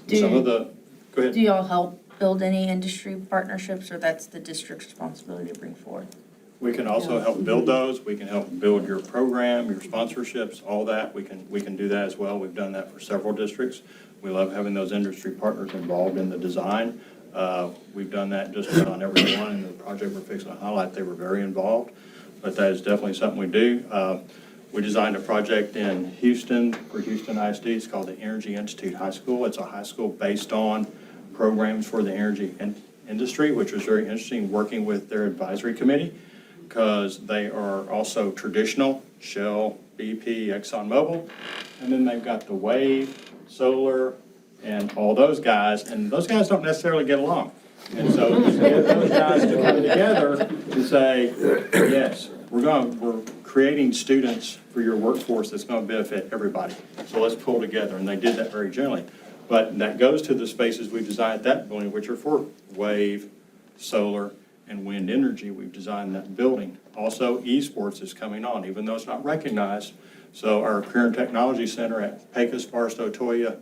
Some of the, go ahead. Do y'all help build any industry partnerships, or that's the district's responsibility to bring forth? We can also help build those. We can help build your program, your sponsorships, all that. We can do that as well. We've done that for several districts. We love having those industry partners involved in the design. We've done that just about on every one in the project we're fixing to highlight. They were very involved, but that is definitely something we do. We designed a project in Houston for Houston ISD. It's called the Energy Institute High School. It's a high school based on programs for the energy industry, which was very interesting, working with their advisory committee, because they are also traditional, Shell, BP, ExxonMobil, and then they've got the wave, solar, and all those guys, and those guys don't necessarily get along. And so you get those guys to come together and say, yes, we're creating students for your workforce that's going to benefit everybody. So let's pull together, and they did that very generally. But that goes to the spaces we designed at that building, which are for wave, solar, and wind energy. We've designed that building. Also, esports is coming on, even though it's not recognized. So our Career and Technology Center at Pecos Barstow Toya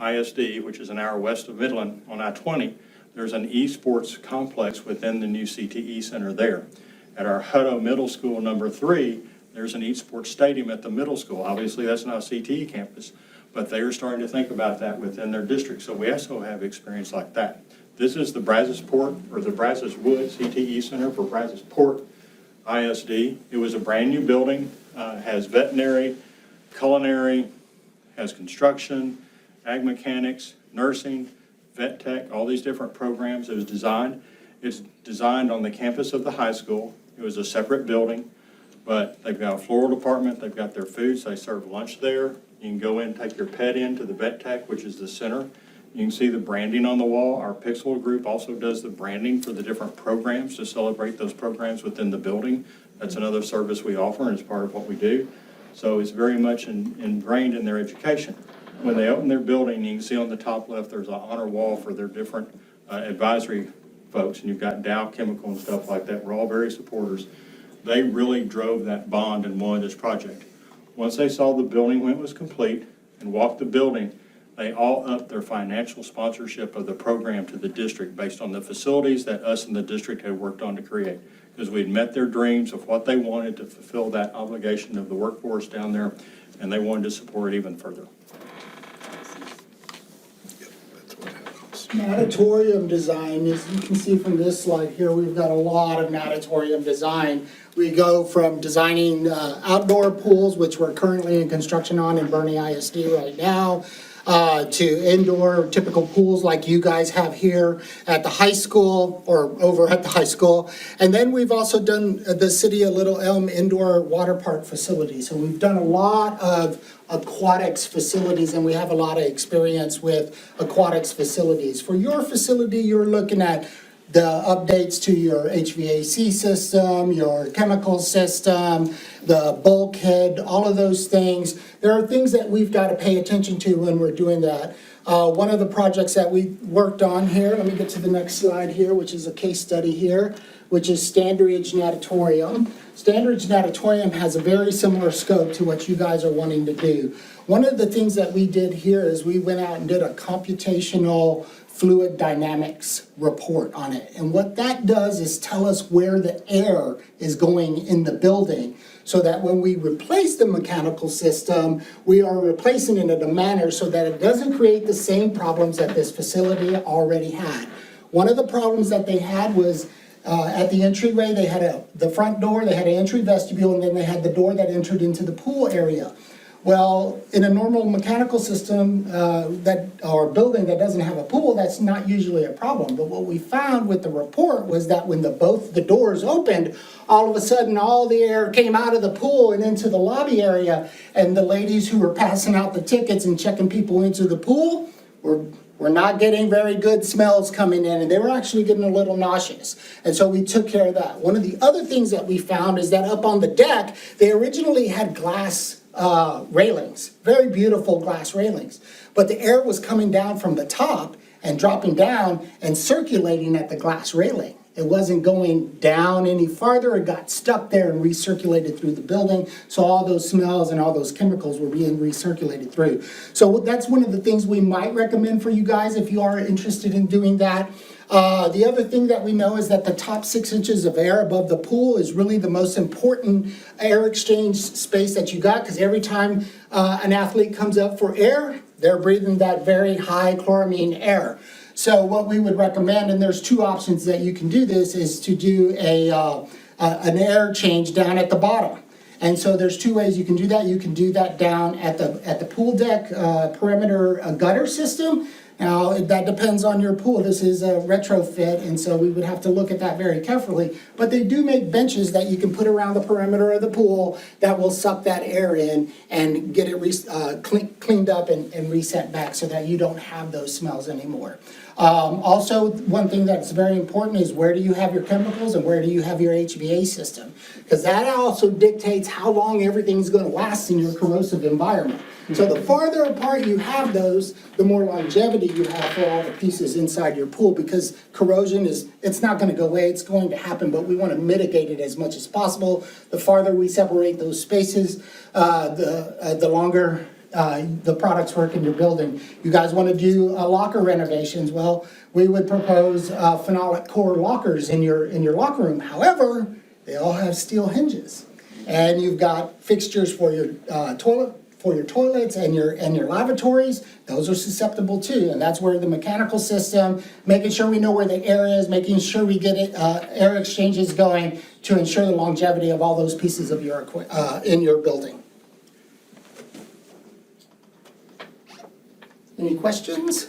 ISD, which is an hour west of Midland on I-20, there's an esports complex within the new CTE Center there. At our Hutto Middle School number 3, there's an esports stadium at the middle school. Obviously, that's not a CTE campus, but they are starting to think about that within their district. So we also have experience like that. This is the Brazos Port, or the Brazos Wood CTE Center for Brazos Port ISD. It was a brand new building, has veterinary, culinary, has construction, ag mechanics, nursing, vet tech, all these different programs. It was designed. It's designed on the campus of the high school. It was a separate building, but they've got a floral department. They've got their foods. They serve lunch there. You can go in and take your pet into the vet tech, which is the center. You can see the branding on the wall. Our Pixel group also does the branding for the different programs to celebrate those programs within the building. That's another service we offer, and it's part of what we do. So it's very much ingrained in their education. When they open their building, you can see on the top left, there's an honor wall for their different advisory folks, and you've got Dow Chemical and stuff like that. We're all very supporters. They really drove that bond and wanted this project. Once they saw the building when it was complete and walked the building, they all upped their financial sponsorship of the program to the district based on the facilities that us in the district had worked on to create. Because we'd met their dreams of what they wanted to fulfill that obligation of the workforce down there, and they wanted to support it even further. Natatorium design, as you can see from this slide here, we've got a lot of natatorium design. We go from designing outdoor pools, which we're currently in construction on in Bernie ISD right now, to indoor typical pools like you guys have here at the high school or over at the high school. And then we've also done the City of Little Elm indoor water park facility. So we've done a lot of aquatics facilities, and we have a lot of experience with aquatics facilities. For your facility, you're looking at the updates to your HVAC system, your chemical system, the bulkhead, all of those things. There are things that we've got to pay attention to when we're doing that. One of the projects that we worked on here, let me get to the next slide here, which is a case study here, which is Standridge Natatorium. Standridge Natatorium has a very similar scope to what you guys are wanting to do. One of the things that we did here is we went out and did a computational fluid dynamics report on it. And what that does is tell us where the air is going in the building, so that when we replace the mechanical system, we are replacing it in a manner so that it doesn't create the same problems that this facility already had. One of the problems that they had was at the entryway, they had the front door, they had an entry vestibule, and then they had the door that entered into the pool area. Well, in a normal mechanical system or building that doesn't have a pool, that's not usually a problem. But what we found with the report was that when both the doors opened, all of a sudden all the air came out of the pool and into the lobby area, and the ladies who were passing out the tickets and checking people into the pool were not getting very good smells coming in, and they were actually getting a little nauseous. And so we took care of that. One of the other things that we found is that up on the deck, they originally had glass railings, very beautiful glass railings. But the air was coming down from the top and dropping down and circulating at the glass railing. It wasn't going down any farther. It got stuck there and recirculated through the building. So all those smells and all those chemicals were being recirculated through. So that's one of the things we might recommend for you guys if you are interested in doing that. The other thing that we know is that the top 6 inches of air above the pool is really the most important air exchange space that you got, because every time an athlete comes up for air, they're breathing that very high chloramine air. So what we would recommend, and there's 2 options that you can do this, is to do an air change down at the bottom. And so there's 2 ways you can do that. You can do that down at the pool deck perimeter gutter system. Now, that depends on your pool. This is a retrofit, and so we would have to look at that very carefully. But they do make benches that you can put around the perimeter of the pool that will suck that air in and get it cleaned up and reset back so that you don't have those smells anymore. Also, one thing that's very important is where do you have your chemicals and where do you have your HVAC system? Because that also dictates how long everything's going to last in your corrosive environment. So the farther apart you have those, the more longevity you have for all the pieces inside your pool, because corrosion it's not going to go away, it's going to happen, but we want to mitigate it as much as possible. The farther we separate those spaces, the longer the products work in your building. You guys want to do locker renovations? Well, we would propose phenolic core lockers in your locker room. However, they all have steel hinges, and you've got fixtures for your toilets and your lavatories. Those are susceptible too, and that's where the mechanical system, making sure we know where the air is, making sure we get it air exchanges going to ensure the longevity of all those pieces of your in your building. Any questions?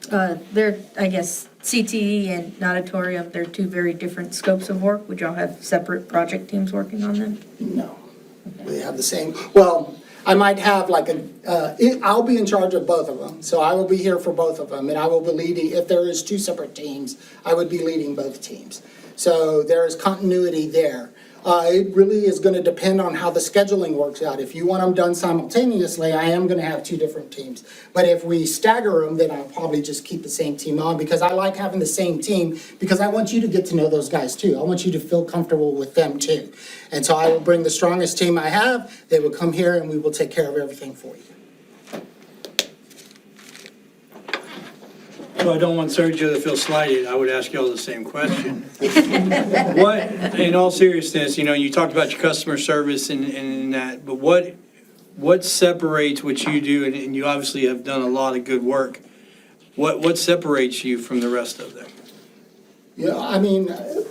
They're, I guess, CTE and natatorium, they're 2 very different scopes of work. Would y'all have separate project teams working on them? No. We have the same, well, I might have I'll be in charge of both of them. So I will be here for both of them, and I will be leading, if there is 2 separate teams, I would be leading both teams. So there is continuity there. It really is going to depend on how the scheduling works out. If you want them done simultaneously, I am going to have 2 different teams. But if we stagger them, then I'll probably just keep the same team on, because I like having the same team, because I want you to get to know those guys too. I want you to feel comfortable with them too. And so I will bring the strongest team I have. They will come here and we will take care of everything for you. So I don't want Sergio to feel slighted. I would ask you all the same question. What, in all seriousness, you talked about your customer service and that, but what separates what you do, and you obviously have done a lot of good work. What separates you from the rest of them? Yeah, I mean,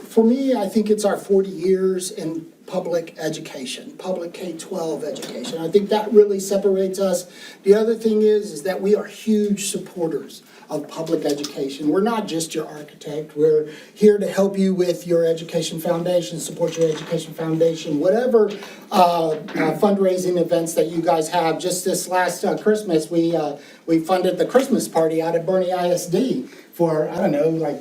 for me, I think it's our 40 years in public education, public K-12 education. I think that really separates us. The other thing is that we are huge supporters of public education. We're not just your architect. We're here to help you with your education foundation, support your education foundation, whatever fundraising events that you guys have. Just this last Christmas, we funded the Christmas party out at Bernie ISD for, I don't know, like,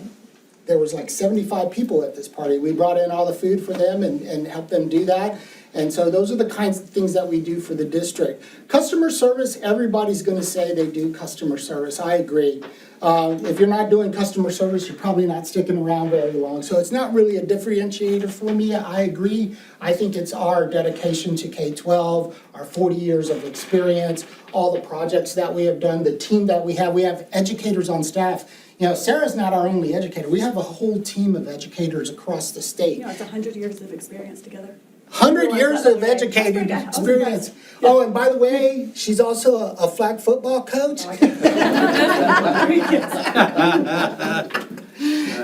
there was like 75 people at this party. We brought in all the food for them and helped them do that. And so those are the kinds of things that we do for the district. Customer service, everybody's gonna say they do customer service. I agree. If you're not doing customer service, you're probably not sticking around very long. So it's not really a differentiator for me. I agree. I think it's our dedication to K-12, our 40 years of experience, all the projects that we have done, the team that we have. We have educators on staff. You know, Sarah's not our only educator. We have a whole team of educators across the state. You know, it's 100 years of experience together. 100 years of educated experience. Oh, and by the way, she's also a flag football coach.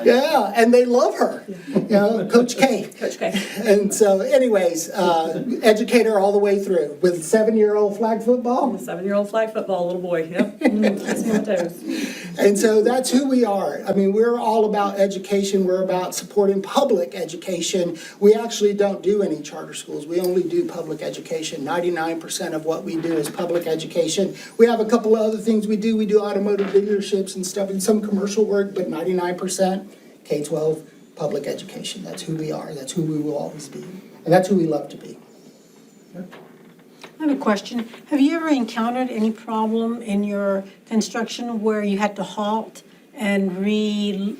Yeah, and they love her, you know, Coach K. Coach K. And so anyways, educator all the way through with 7-year-old flag football. A 7-year-old flag football, little boy, yep. Kiss me on the toes. And so that's who we are. I mean, we're all about education. We're about supporting public education. We actually don't do any charter schools. We only do public education. 99% of what we do is public education. We have a couple of other things we do. We do automotive dealerships and stuff and some commercial work, but 99% K-12 public education. That's who we are. That's who we will always be. And that's who we love to be. I have a question. Have you ever encountered any problem in your construction where you had to halt and reevaluate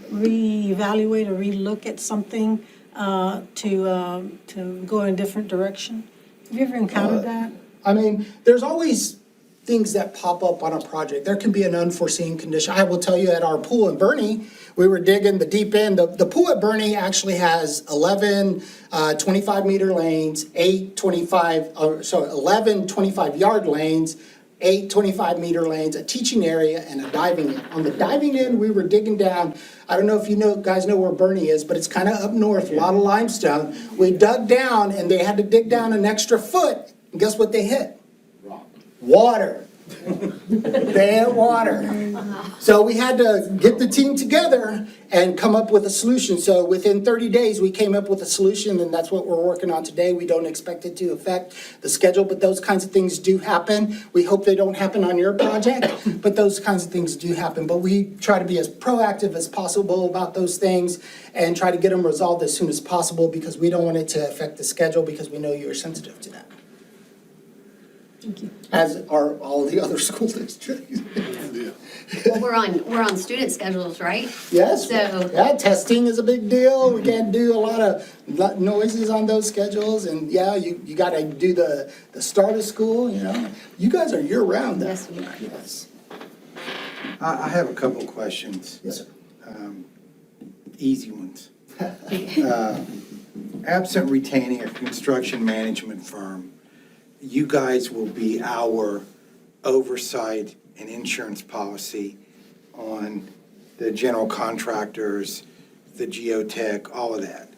or relook at something to go in a different direction? Have you ever encountered that? I mean, there's always things that pop up on a project. There can be an unforeseen condition. I will tell you at our pool in Bernie, we were digging the deep end. The pool at Bernie actually has 11 25-meter lanes, 11 25-yard lanes, 8 25-meter lanes, a teaching area, and a diving end. On the diving end, we were digging down. I don't know if you guys know where Bernie is, but it's kind of up north, a lot of limestone. We dug down, and they had to dig down an extra foot. And guess what they hit? Water. They hit water. So we had to get the team together and come up with a solution. So within 30 days, we came up with a solution, and that's what we're working on today. We don't expect it to affect the schedule, but those kinds of things do happen. We hope they don't happen on your project, but those kinds of things do happen. But we try to be as proactive as possible about those things and try to get them resolved as soon as possible because we don't want it to affect the schedule because we know you're sensitive to that. Thank you. As are all the other school districts. Well, we're on student schedules, right? Yes, So- yeah, testing is a big deal. We can't do a lot of noises on those schedules. And yeah, you gotta do the start of school, you know. You guys are year-round though. Yes, we are. Yes. I have a couple of questions. Yes, sir. Easy ones. Absent retaining a construction management firm, you guys will be our oversight and insurance policy on the general contractors, the geotech, all of that.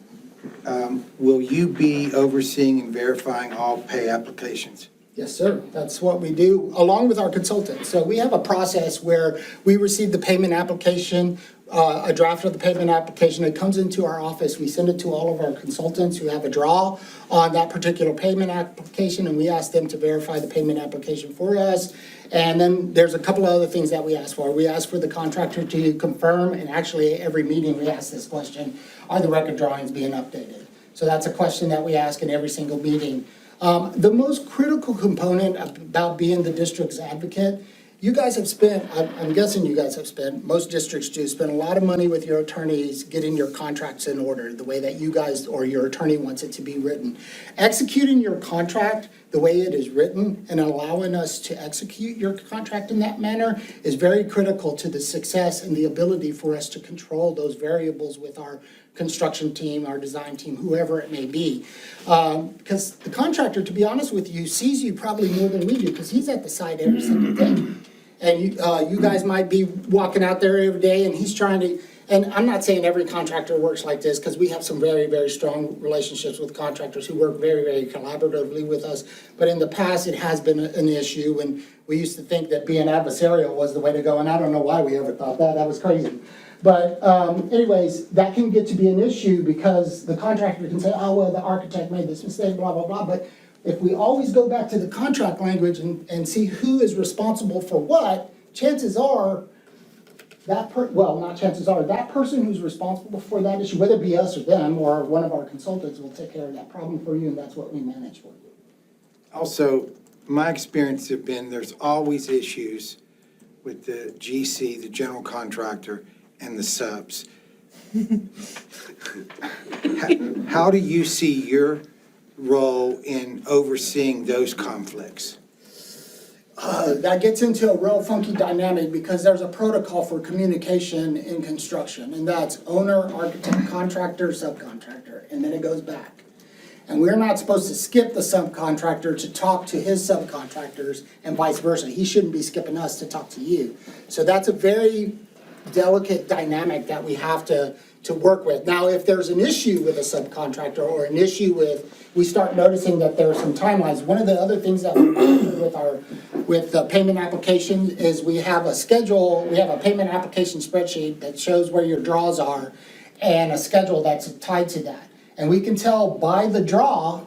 Will you be overseeing and verifying all pay applications? Yes, sir. That's what we do, along with our consultants. So we have a process where we receive the payment application, a draft of the payment application. It comes into our office. We send it to all of our consultants who have a draw on that particular payment application, and we ask them to verify the payment application for us. And then there's a couple of other things that we ask for. We ask for the contractor to confirm, and actually every meeting we ask this question, are the record drawings being updated? So that's a question that we ask in every single meeting. The most critical component about being the district's advocate, you guys have spent, I'm guessing you guys have spent, most districts do, spend a lot of money with your attorneys getting your contracts in order, the way that you guys or your attorney wants it to be written. Executing your contract the way it is written and allowing us to execute your contract in that manner is very critical to the success and the ability for us to control those variables with our construction team, our design team, whoever it may be. Because the contractor, to be honest with you, sees you probably more than we do because he's at the site every single day. And you guys might be walking out there every day and he's trying to, and I'm not saying every contractor works like this, because we have some very, very strong relationships with contractors who work very, very collaboratively with us. But in the past, it has been an issue, and we used to think that being adversarial was the way to go, and I don't know why we ever thought that, that was crazy. But anyways, that can get to be an issue because the contractor can say, oh, well, the architect made this mistake, blah, blah, blah. But if we always go back to the contract language and see who is responsible for what, chances are that that person who's responsible for that issue, whether it be us or them or one of our consultants, will take care of that problem for you, and that's what we manage for you. Also, my experience have been, there's always issues with the GC, the general contractor, and the subs. How do you see your role in overseeing those conflicts? That gets into a real funky dynamic because there's a protocol for communication in construction, and that's owner, architect, contractor, subcontractor, and then it goes back. And we're not supposed to skip the subcontractor to talk to his subcontractors and vice versa. He shouldn't be skipping us to talk to you. So that's a very delicate dynamic that we have to work with. Now, if there's an issue with a subcontractor or an issue we start noticing that there are some timelines. One of the other things that we do with the payment application is we have a schedule, we have a payment application spreadsheet that shows where your draws are and a schedule that's tied to that. And we can tell by the draw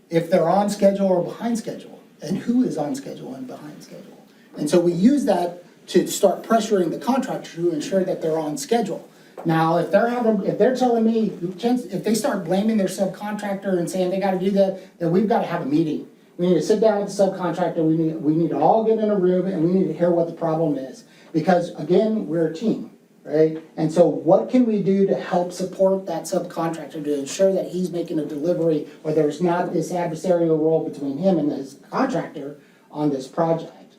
if they're on schedule or behind schedule, and who is on schedule and behind schedule. And so we use that to start pressuring the contractor to ensure that they're on schedule. Now, if they're telling me, if they start blaming their subcontractor and saying they gotta do that, then we've gotta have a meeting. We need to sit down with the subcontractor, we need to all get in a room, and we need to hear what the problem is. Because again, we're a team, right? And so what can we do to help support that subcontractor to ensure that he's making a delivery, where there's not this adversarial role between him and his contractor on this project?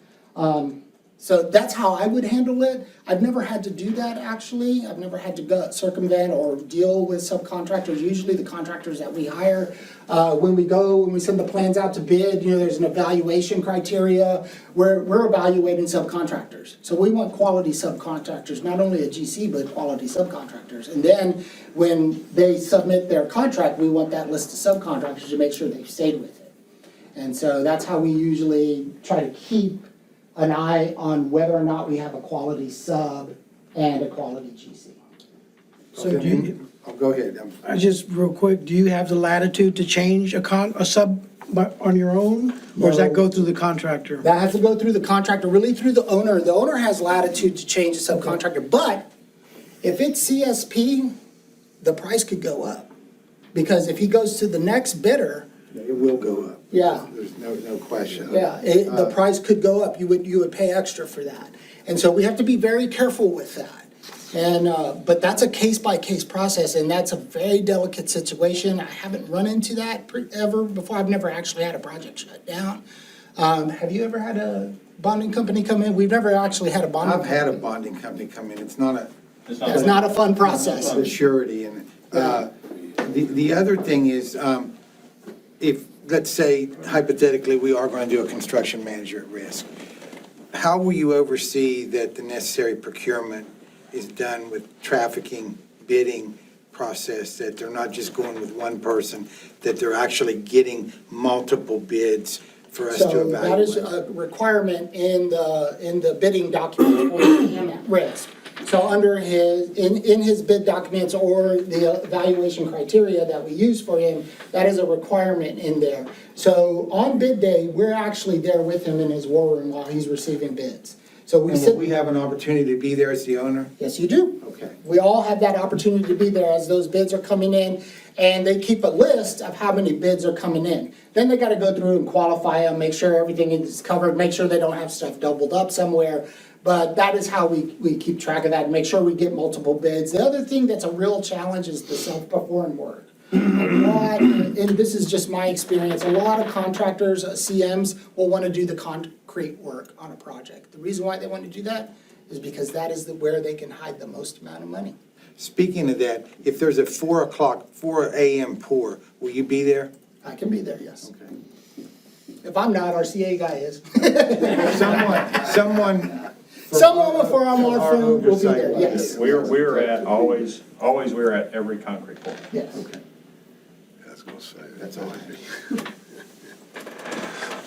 So that's how I would handle it. I've never had to do that, actually. I've never had to go circumvent or deal with subcontractors. Usually the contractors that we hire, when we send the plans out to bid, there's an evaluation criteria. We're evaluating subcontractors. So we want quality subcontractors, not only a GC, but quality subcontractors. And then when they submit their contract, we want that list of subcontractors to make sure they've stayed with it. And so that's how we usually try to keep an eye on whether or not we have a quality sub and a quality GC. So do you, Go ahead. just real quick, do you have the latitude to change a sub on your own? Or does that No. go through the contractor? That has to go through the contractor, really through the owner. The owner has latitude to change the subcontractor, but if it's CSP, the price could go up. Because if he goes to the next bidder, It will go up. yeah, There's no question. the price could go up. You would pay extra for that. And so we have to be very careful with that. And, but that's a case-by-case process, and that's a very delicate situation. I haven't run into that ever before. I've never actually had a project shut down. Have you ever had a bonding company come in? We've never actually had a bonding I've company. had a bonding company come in. It's not It's not a fun process. the surety. And the other thing is, if, let's say hypothetically, we are going to do a construction manager at risk, how will you oversee that the necessary procurement is done with trafficking, bidding process, that they're not just going with one person, that they're actually getting multiple bids for us to So that is evaluate? a requirement in the bidding document for him at risk. So under in his bid documents or the evaluation criteria that we use for him, that is a requirement in there. So on bid day, we're actually there with him in his war room while he's receiving bids. So we And sit. will we have an opportunity to be there as the owner? Yes, you do. Okay. We all have that opportunity to be there as those bids are coming in, and they keep a list of how many bids are coming in. Then they gotta go through and qualify them, make sure everything is covered, make sure they don't have stuff doubled up somewhere. But that is how we keep track of that, and make sure we get multiple bids. The other thing that's a real challenge is the self-performed work. A lot, and this is just my experience, a lot of contractors, CMs, will wanna do the concrete work on a project. The reason why they wanna do that is because that is where they can hide the most amount of money. Speaking of that, if there's a 4 a.m. pour, will you be there? I can be there, yes. Okay. If I'm not, our CA guy is. Someone Someone from our firm will be there, yes. We're at, always we're at every concrete pour. Yes. I was gonna say, That's all I do.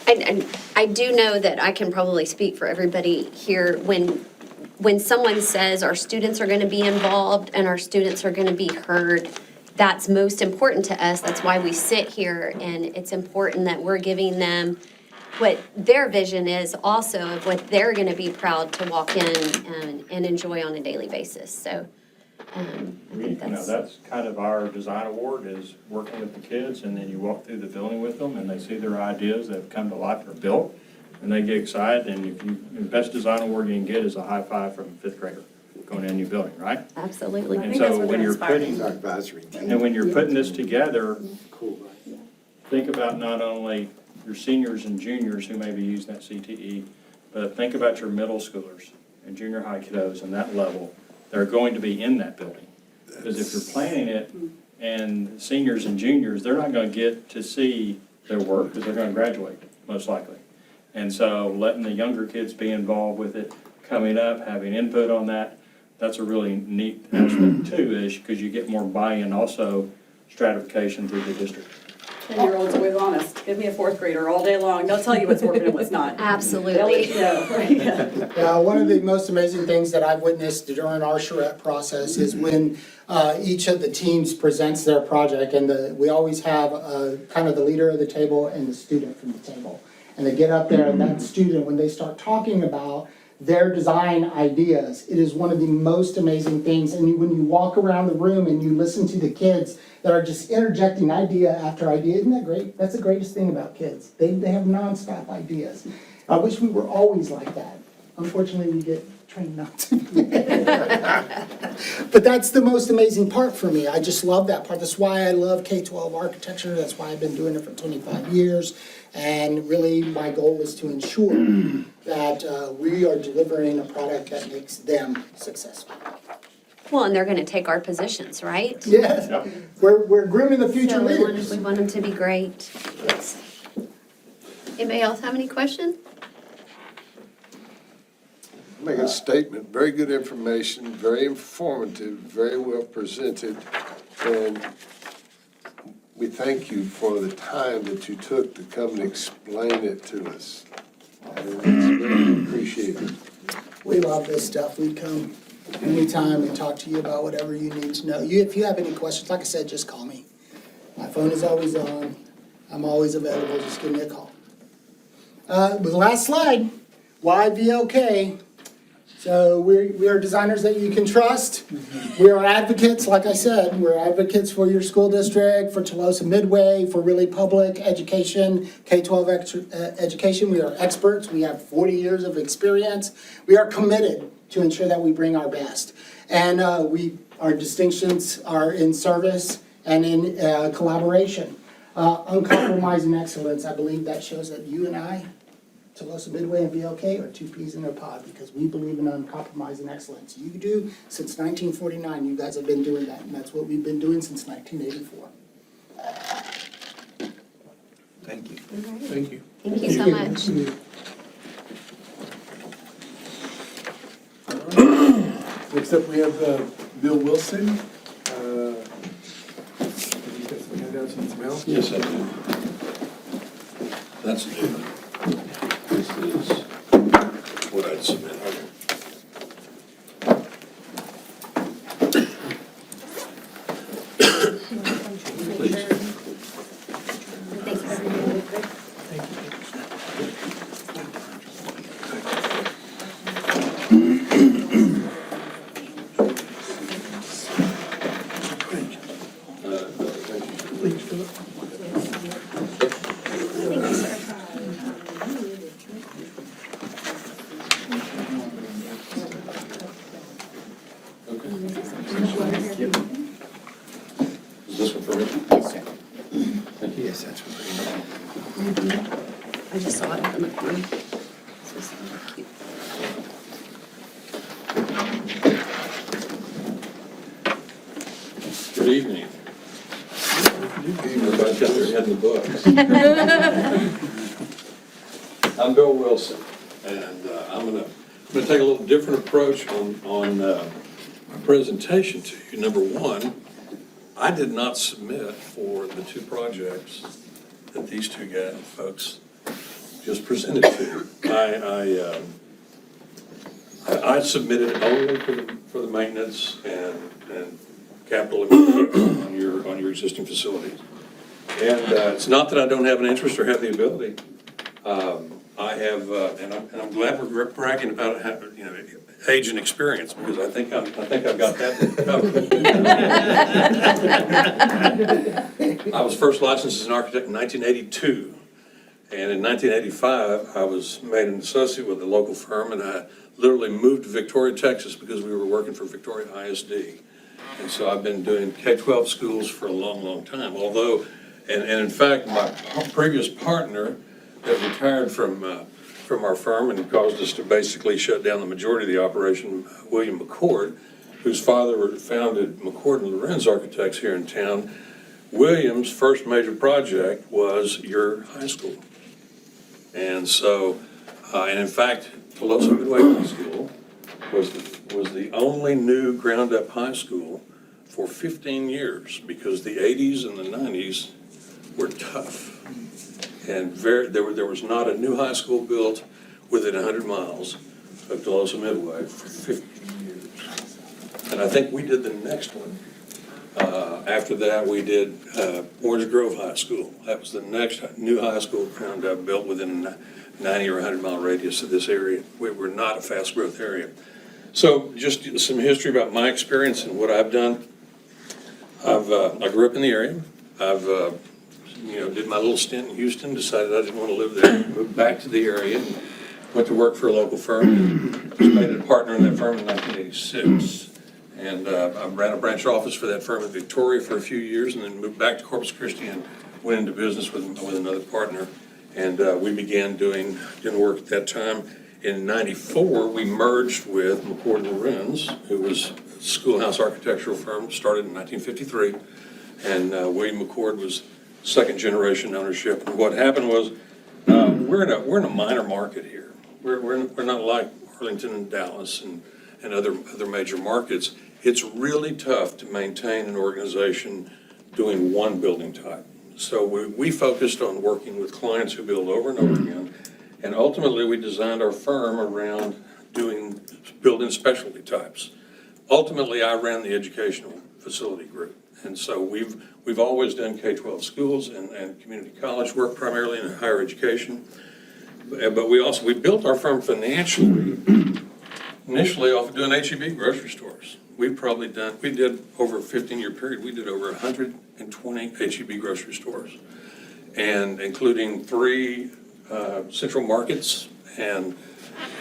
And I do know that I can probably speak for everybody here when someone says our students are gonna be involved and our students are gonna be heard, that's most important to us. That's why we sit here, and it's important that we're giving them what their vision is also of what they're gonna be proud to walk in and enjoy on a daily basis. So, I think That's kind of our design award, is working with the kids, and then you walk through the building with them, and they see their ideas that have come to life or built, and they get excited, and the best design award you can get is a high five from a fifth grader going in a new building, right? Absolutely. And think that's so what when they're you're inspiring. putting, Our advisory team. and when you're putting this together, Cool. think about not only your seniors and juniors who may be using that CTE, but think about your middle schoolers and junior high kiddos and that level that are going to be in that building. Because if you're planning it and seniors and juniors, they're not going to get to see their work because they're going to graduate, most likely. And so letting the younger kids be involved with it, coming up, having input on that, that's a really neat aspect too, is because you get more buy-in, also stratification through the district. 10-year-old's always honest. Give me a fourth grader all day long. They'll tell you what's working and what's not. They'll let Absolutely. you know, right? Yeah. One of the most amazing things that I've witnessed during our charrette process is when each of the teams presents their project, and we always have kind of the leader of the table and the student from the table. And they get up there, and that student, when they start talking about their design ideas, it is one of the most amazing things. And when you walk around the room and you listen to the kids that are just interjecting idea after idea, isn't that great? That's the greatest thing about kids. They have nonstop ideas. I wish we were always like that. Unfortunately, we get trained not to. But that's the most amazing part for me. I just love that part. That's why I love K-12 architecture. That's why I've been doing it for 25 years. And really, my goal is to ensure that we are delivering a product that makes them successful. Well, and they're gonna take our positions, right? Yes, we're grooming the future So leaders. we want them to be great. Yes. Anybody else have any questions? Make a statement, very good information, very informative, very well presented, and we thank you for the time that you took to come and explain it to us. And it's very appreciated. We love this stuff. We come anytime and talk to you about whatever you need to know. If you have any questions, like I said, just call me. My phone is always on. I'm always available. Just give me a call. The last slide, why VLK? So we are designers that you can trust. We are advocates, like I said, we're advocates for your school district, for Tolosa Midway, for really public education, K-12 education. We are experts. We have 40 years of experience. We are committed to ensure that we bring our best. And our distinctions are in service and in collaboration. Uncompromising excellence, I believe that shows that you and I, Tolosa Midway and VLK, are two peas in a pod, because we believe in uncompromising excellence. You do, since 1949, you guys have been doing that, and that's what we've been doing since 1984. Thank you. Thank you. Thank you so much. Next up, we have Bill Wilson. He's got some handouts in his mouth. Yes, I do. That's new. This is what I'd submit. Please. Is this one for me? Yes, that's what I just saw it on the phone. This is so cute. Good evening. Everybody's got their head in the books. I'm Bill Wilson, and I'm going to going to take a little different approach on my presentation to you. Number one, I did not submit for the two projects that these two folks just presented to you. I submitted only for the maintenance and capital on your existing facilities. And it's not that I don't have an interest or have the ability. I have, and I'm glad we're bragging about age and experience, because I think I've got that covered. I was first licensed as an architect in 1982, and in 1985 I was made an associate with a local firm, and I literally moved to Victoria, Texas, because we were working for Victoria ISD. And so I've been doing K-12 schools for a long, long time. Although, and in fact, my previous partner that retired from our firm and caused us to basically shut down the majority of the operation, William McCord, whose father founded McCord and Lorenz Architects here in town. William's first major project was your high school. And so, and in fact, Tuloso Midway High School was the only new ground-up high school for 15 years, because the 80s and the 90s were tough. And there was not a new high school built within 100 miles of Tuloso Midway for 15 years. And I think we did the next one. After that, we did Orange Grove High School. That was the next new high school ground up built within a 90 or 100 mile radius of this area. We were not a fast growth area. So just some history about my experience and what I've done. I grew up in the area. I've did my little stint in Houston, decided I didn't want to live there, moved back to the area, and went to work for a local firm. Was made a partner in that firm in 1986. And I ran a branch office for that firm in Victoria for a few years, and then moved back to Corpus Christi and went into business with another partner. And we began doing work at that time. In '94, we merged with McCord & Lorenz, who was a schoolhouse architectural firm, started in 1953. And William McCord was second generation ownership. And what happened was, we're in a minor market here. We're not like Arlington and Dallas and other major markets. It's really tough to maintain an organization doing one building type. So we focused on working with clients who build over and over again. And ultimately, we designed our firm around building specialty types. Ultimately, I ran the educational facility group. And so we've always done K-12 schools and community college work, primarily in higher education. But we built our firm financially, initially off of doing H-E-B grocery stores. We did over a 15-year period, we did over 120 H-E-B grocery stores, and including 3 central markets. And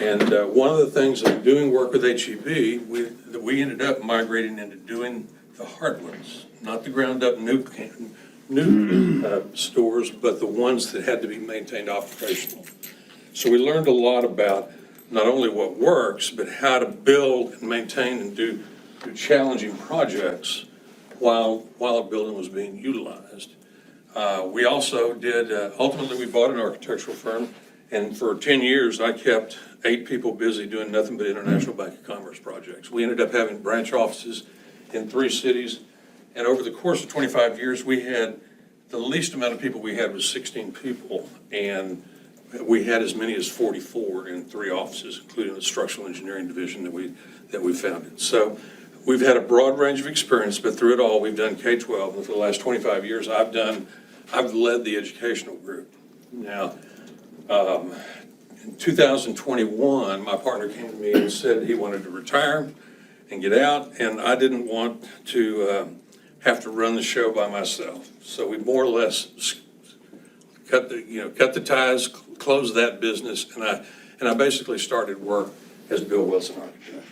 one of the things of doing work with H-E-B, we ended up migrating into doing the hard ones, not the ground up new stores, but the ones that had to be maintained operational. So we learned a lot about not only what works, but how to build and maintain and do challenging projects while a building was being utilized. We also did, ultimately we bought an architectural firm, and for 10 years I kept 8 people busy doing nothing but International Bank of Commerce projects. We ended up having branch offices in 3 cities, and over the course of 25 years we had, the least amount of people we had was 16 people, and we had as many as 44 in 3 offices, including the structural engineering division that we founded. So we've had a broad range of experience, but through it all, we've done K-12, and for the last 25 years, I've led the educational group. Now, in 2021, my partner came to me and said he wanted to retire and get out, and I didn't want to have to run the show by myself. So we more or less cut the ties, closed that business, and I basically started work as Bill Wilson Architect.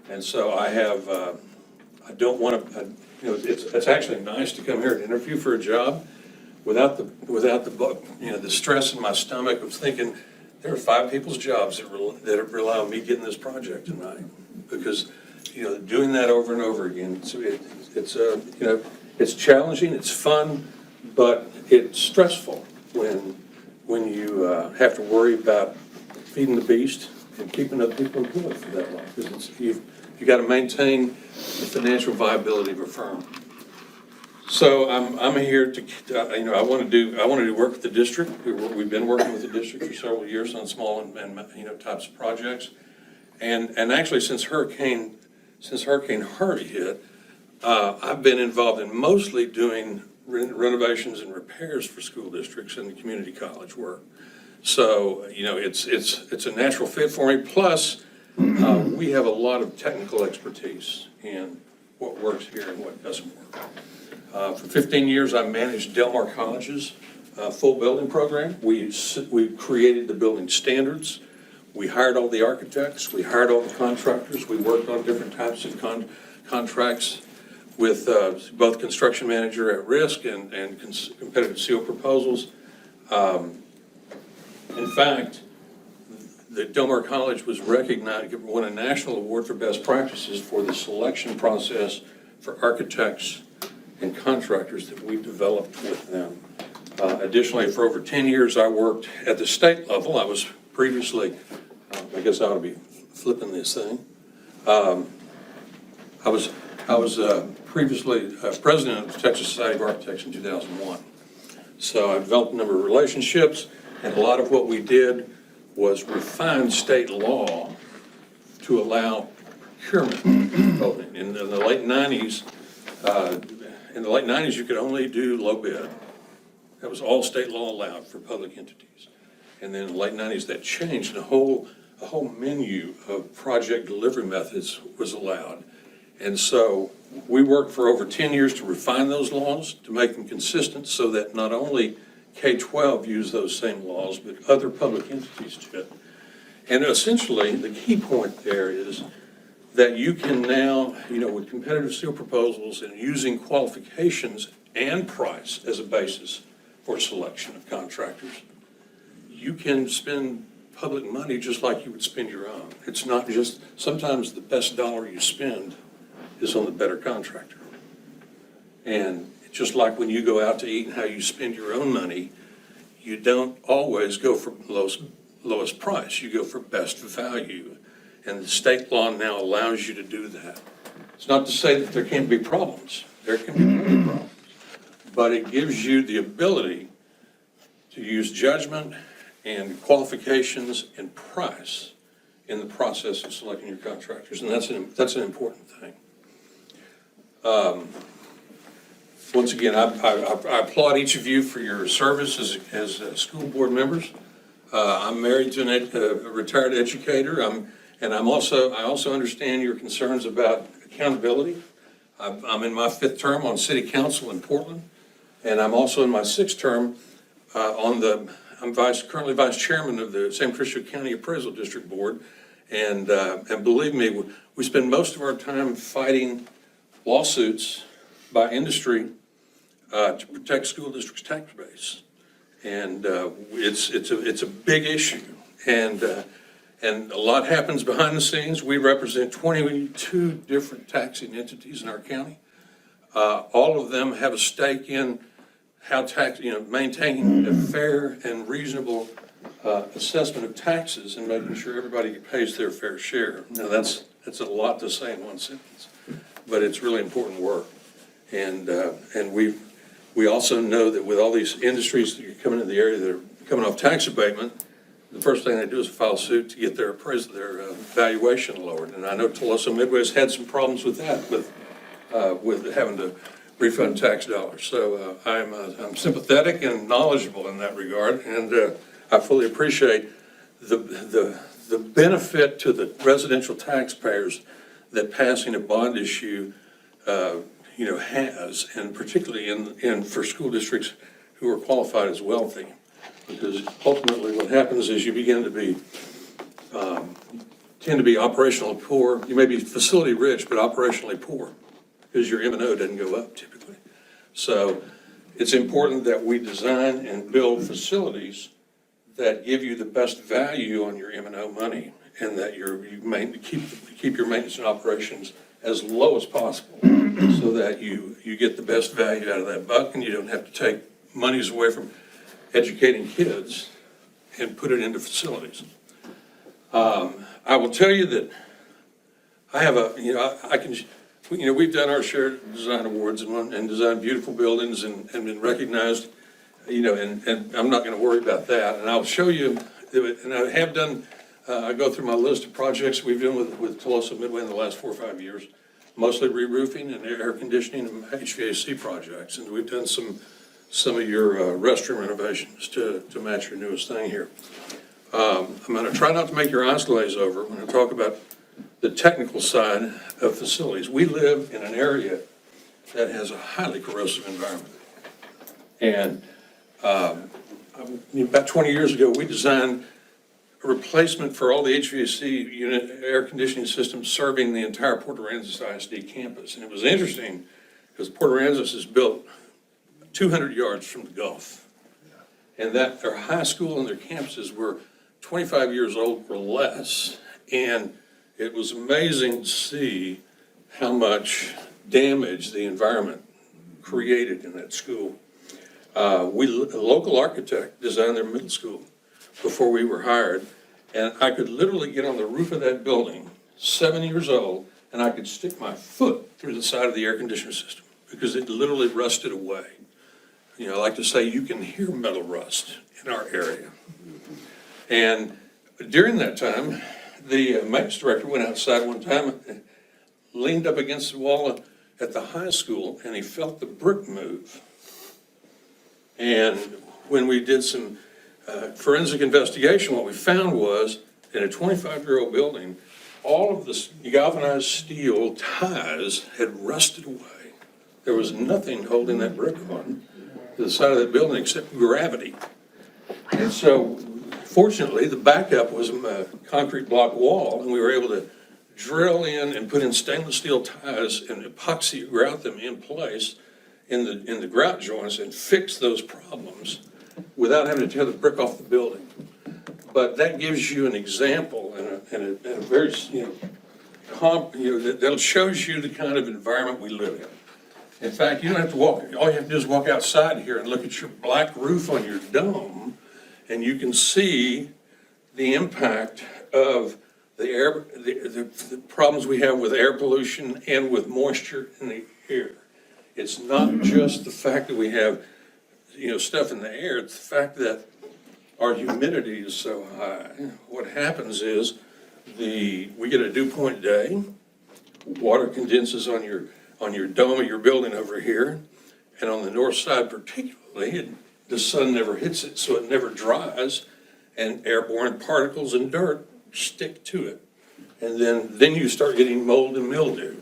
And so I have, I don't want to, it's actually nice to come here and interview for a job without the stress in my stomach of thinking there are 5 people's jobs that rely on me getting this project tonight. Because, doing that over and over again, it's challenging, it's fun, but it's stressful when you have to worry about feeding the beast and keeping other people employed for that long. Because you've got to maintain the financial viability of a firm. So I'm here to, I want to do work with the district. We've been working with the district for several years on small and types of projects. And actually since Hurricane Harvey hit, I've been involved in mostly doing renovations and repairs for school districts and community college work. So, it's a natural fit for me. Plus, we have a lot of technical expertise in what works here and what doesn't work. For 15 years, I managed Del Mar College's full building program. We created the building standards. We hired all the architects. We hired all the contractors. We worked on different types of contracts with both construction manager at risk and competitive seal proposals. In fact, the Del Mar College was recognized, won a national award for best practices for the selection process for architects and contractors that we developed with them. Additionally, for over 10 years, I worked at the state level. I was previously, I guess I ought to be flipping this thing. I was previously president of the Texas Society of Architects in 2001. So I developed a number of relationships, and a lot of what we did was refine state law to allow procurement voting. In the late 90s, you could only do low bid. That was all state law allowed for public entities. And then in the late 90s, that changed, and a whole menu of project delivery methods was allowed. And so we worked for over 10 years to refine those laws, to make them consistent so that not only K-12 use those same laws, but other public entities should. And essentially, the key point there is that you can now, with competitive seal proposals and using qualifications and price as a basis for selection of contractors, you can spend public money just like you would spend your own. It's not just, sometimes the best dollar you spend is on the better contractor. And just like when you go out to eat and how you spend your own money, you don't always go for lowest price. You go for best value. And the state law now allows you to do that. It's not to say that there can't be problems. There can be many problems. But it gives you the ability to use judgment and qualifications and price in the process of selecting your contractors. And that's an important thing. Once again, I applaud each of you for your service as school board members. I'm married to a retired educator, and I also understand your concerns about accountability. I'm in my 5th term on city council in Portland, and I'm also in my 6th term I'm currently vice chairman of the San Francisco County Appraisal District Board, and believe me, we spend most of our time fighting lawsuits by industry to protect school districts' tax base, and it's a big issue, and a lot happens behind the scenes. We represent 22 different taxing entities in our county. All of them have a stake in how maintaining a fair and reasonable assessment of taxes and making sure everybody pays their fair share. Now that's a lot to say in one sentence, but it's really important work. And we also know that with all these industries that are coming in the area that are coming off tax abatement, the first thing they do is file suit to get their valuation lowered. And I know Toloso Midway has had some problems with that, with having to refund tax dollars. So I'm sympathetic and knowledgeable in that regard, and I fully appreciate the benefit to the residential taxpayers that passing a bond issue has, and particularly for school districts who are qualified as wealthy, because ultimately what happens is you begin to tend to be operationally poor. You may be facility rich, but operationally poor, because your M&O doesn't go up typically. So it's important that we design and build facilities that give you the best value on your M&O money, and that you keep your maintenance and operations as low as possible, so that you get the best value out of that buck, and you don't have to take monies away from educating kids and put it into facilities. I will tell you that I have I can, we've done our share of design awards and designed beautiful buildings and been recognized, and I'm not going to worry about that. And I'll show you, and I have done, I go through my list of projects we've done with Tuloso Midway in the last 4 or 5 years, mostly re-roofing and air conditioning and HVAC projects. And we've done some of your restroom renovations to match your newest thing here. I'm going to try not to make your eyes glaze over when I talk about the technical side of facilities. We live in an area that has a highly corrosive environment. And about 20 years ago, we designed a replacement for all the HVAC unit air conditioning systems serving the entire Port Aransas ISD campus. And it was interesting because Port Aransas is built 200 yards from the Gulf. And that their high school and their campuses were 25 years old or less. And it was amazing to see how much damage the environment created in that school. A local architect designed their middle school before we were hired. And I could literally get on the roof of that building, 7 years old, and I could stick my foot through the side of the air conditioner system because it literally rusted away. I like to say you can hear metal rust in our area. And during that time, the maintenance director went outside one time and leaned up against the wall at the high school, and he felt the brick move. And when we did some forensic investigation, what we found was in a 25-year-old building, all of the galvanized steel ties had rusted away. There was nothing holding that brick on to the side of that building except gravity. And so fortunately, the backup was a concrete block wall, and we were able to drill in and put in stainless steel ties and epoxy grout them in place in the grout joints and fix those problems without having to tear the brick off the building. But that gives you an example and a very, that shows you the kind of environment we live in. In fact, you don't have to walk, all you have to do is walk outside here and look at your black roof on your dome, and you can see the impact of the air, the problems we have with air pollution and with moisture in the air. It's not just the fact that we have, stuff in the air, it's the fact that our humidity is so high. What happens is we get a dew point day, water condenses on your dome of your building over here, and on the north side particularly, the sun never hits it, so it never dries, and airborne particles and dirt stick to it. And then you start getting mold and mildew.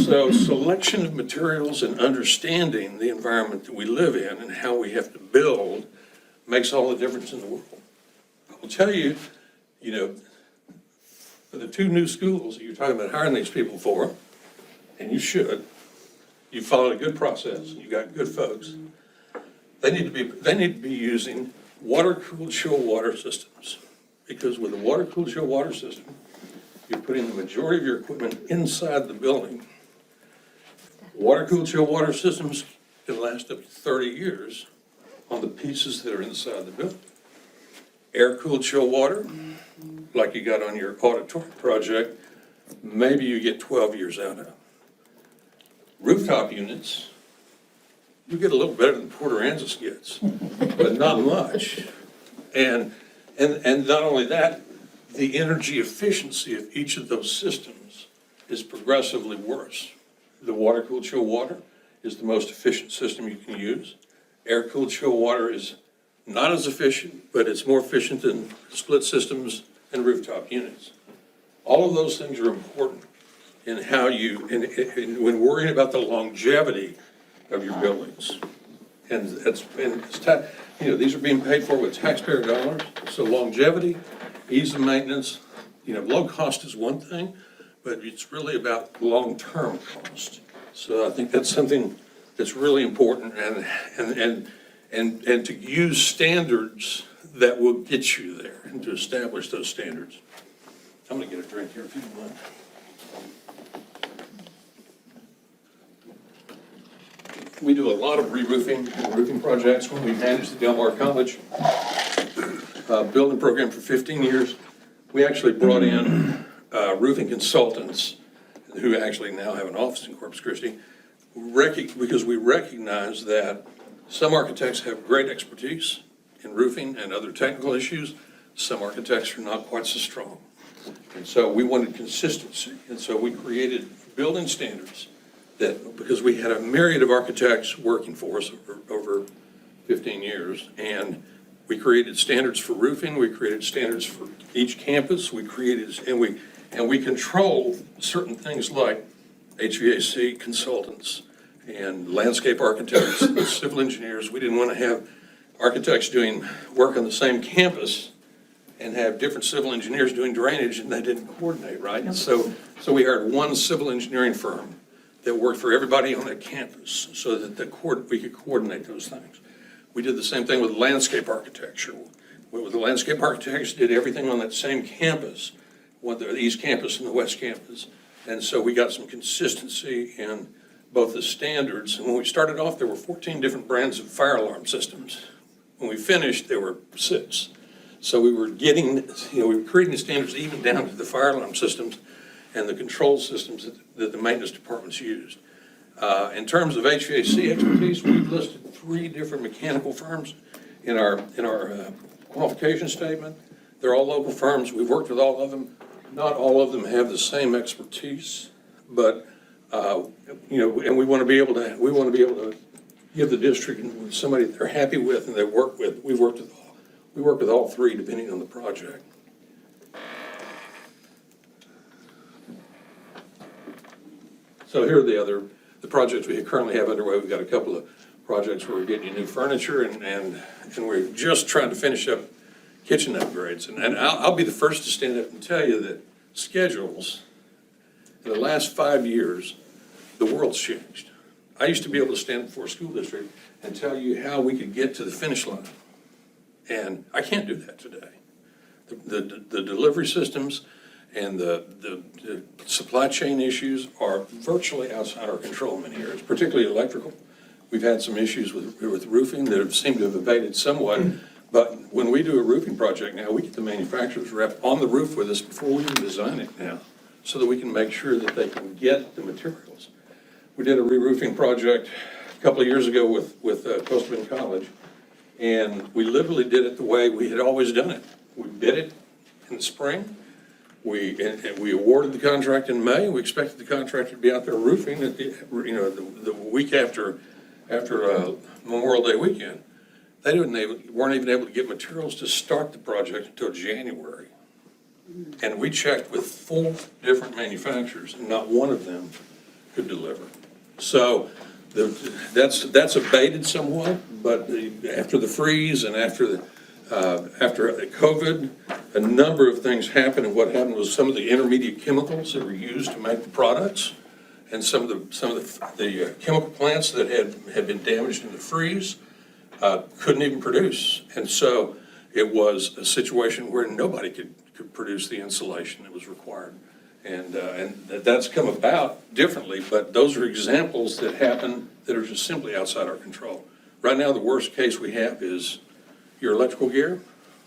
So selection of materials and understanding the environment that we live in and how we have to build makes all the difference in the world. I will tell you, for the 2 new schools that you're talking about hiring these people for, and you should, you followed a good process, you got good folks. They need to be using water-cooled chill water systems, because with a water-cooled chill water system, you're putting the majority of your equipment inside the building. Water-cooled chill water systems can last up to 30 years on the pieces that are inside the building. Air-cooled chill water, like you got on your auditorium project, maybe you get 12 years out of. Rooftop units, you get a little better than Port Aransas gets, but not much. And not only that, the energy efficiency of each of those systems is progressively worse. The water-cooled chill water is the most efficient system you can use. Air-cooled chill water is not as efficient, but it's more efficient than split systems and rooftop units. All of those things are important in how when worrying about the longevity of your buildings. And these are being paid for with taxpayer dollars. So longevity, ease of maintenance, low cost is one thing, but it's really about long-term cost. So I think that's something that's really important, and to use standards that will get you there and to establish those standards. I'm gonna get a drink here if you don't mind. We do a lot of re-roofing and roofing projects when we manage the Del Mar College building program for 15 years. we actually brought in roofing consultants who actually now have an office in Corpus Christi, because we recognize that some architects have great expertise in roofing and other technical issues. Some architects are not quite so strong. And so we wanted consistency. And so we created building standards that, because we had a myriad of architects working for us over 15 years. And we created standards for roofing. We created standards for each campus. We created, and we control certain things like HVAC consultants and landscape architects, and civil engineers. We didn't want to have architects doing work on the same campus and have different civil engineers doing drainage, and they didn't coordinate, right? And so we hired one civil engineering firm that worked for everybody on that campus so that we could coordinate those things. We did the same thing with landscape architecture. The landscape architects did everything on that same campus, the East Campus and the West Campus. And so we got some consistency in both the standards. And when we started off, there were 14 different brands of fire alarm systems. When we finished, there were 6. So we were getting, we were creating standards even down to the fire alarm systems and the control systems that the maintenance departments used. In terms of HVAC expertise, we've listed 3 different mechanical firms in our qualification statement. They're all local firms. We've worked with all of them. Not all of them have the same expertise, but and we want to be able to give the district somebody they're happy with and they work with. We work with all 3 depending on the project. So here are the projects we currently have underway. We've got a couple of projects where we're getting you new furniture and we're just trying to finish up kitchen upgrades. And I'll be the first to stand up and tell you that schedules, in the last 5 years, the world's changed. I used to be able to stand before a school district and tell you how we could get to the finish line. And I can't do that today. The delivery systems and the supply chain issues are virtually outside our control in many areas, particularly electrical. We've had some issues with roofing that have seemed to have abated somewhat. But when we do a roofing project now, we get the manufacturer's rep on the roof with us before we even design it now, so that we can make sure that they can get the materials. We did a re-roofing project a couple of years ago with Coastal Bend College, and we literally did it the way we had always done it. We bid it in the spring. And we awarded the contract in May. We expected the contractor to be out there roofing at the week after Memorial Day weekend. They weren't even able to get materials to start the project until January. And we checked with 4 different manufacturers, and not one of them could deliver. So that's abated somewhat, but after the freeze and after COVID, a number of things happened, and what happened was some of the intermediate chemicals that were used to make the products and some of the chemical plants that had been damaged in the freeze couldn't even produce. And so it was a situation where nobody could produce the insulation that was required. And that's come about differently, but those are examples that happen that are just simply outside our control. Right now, the worst case we have is your electrical gear.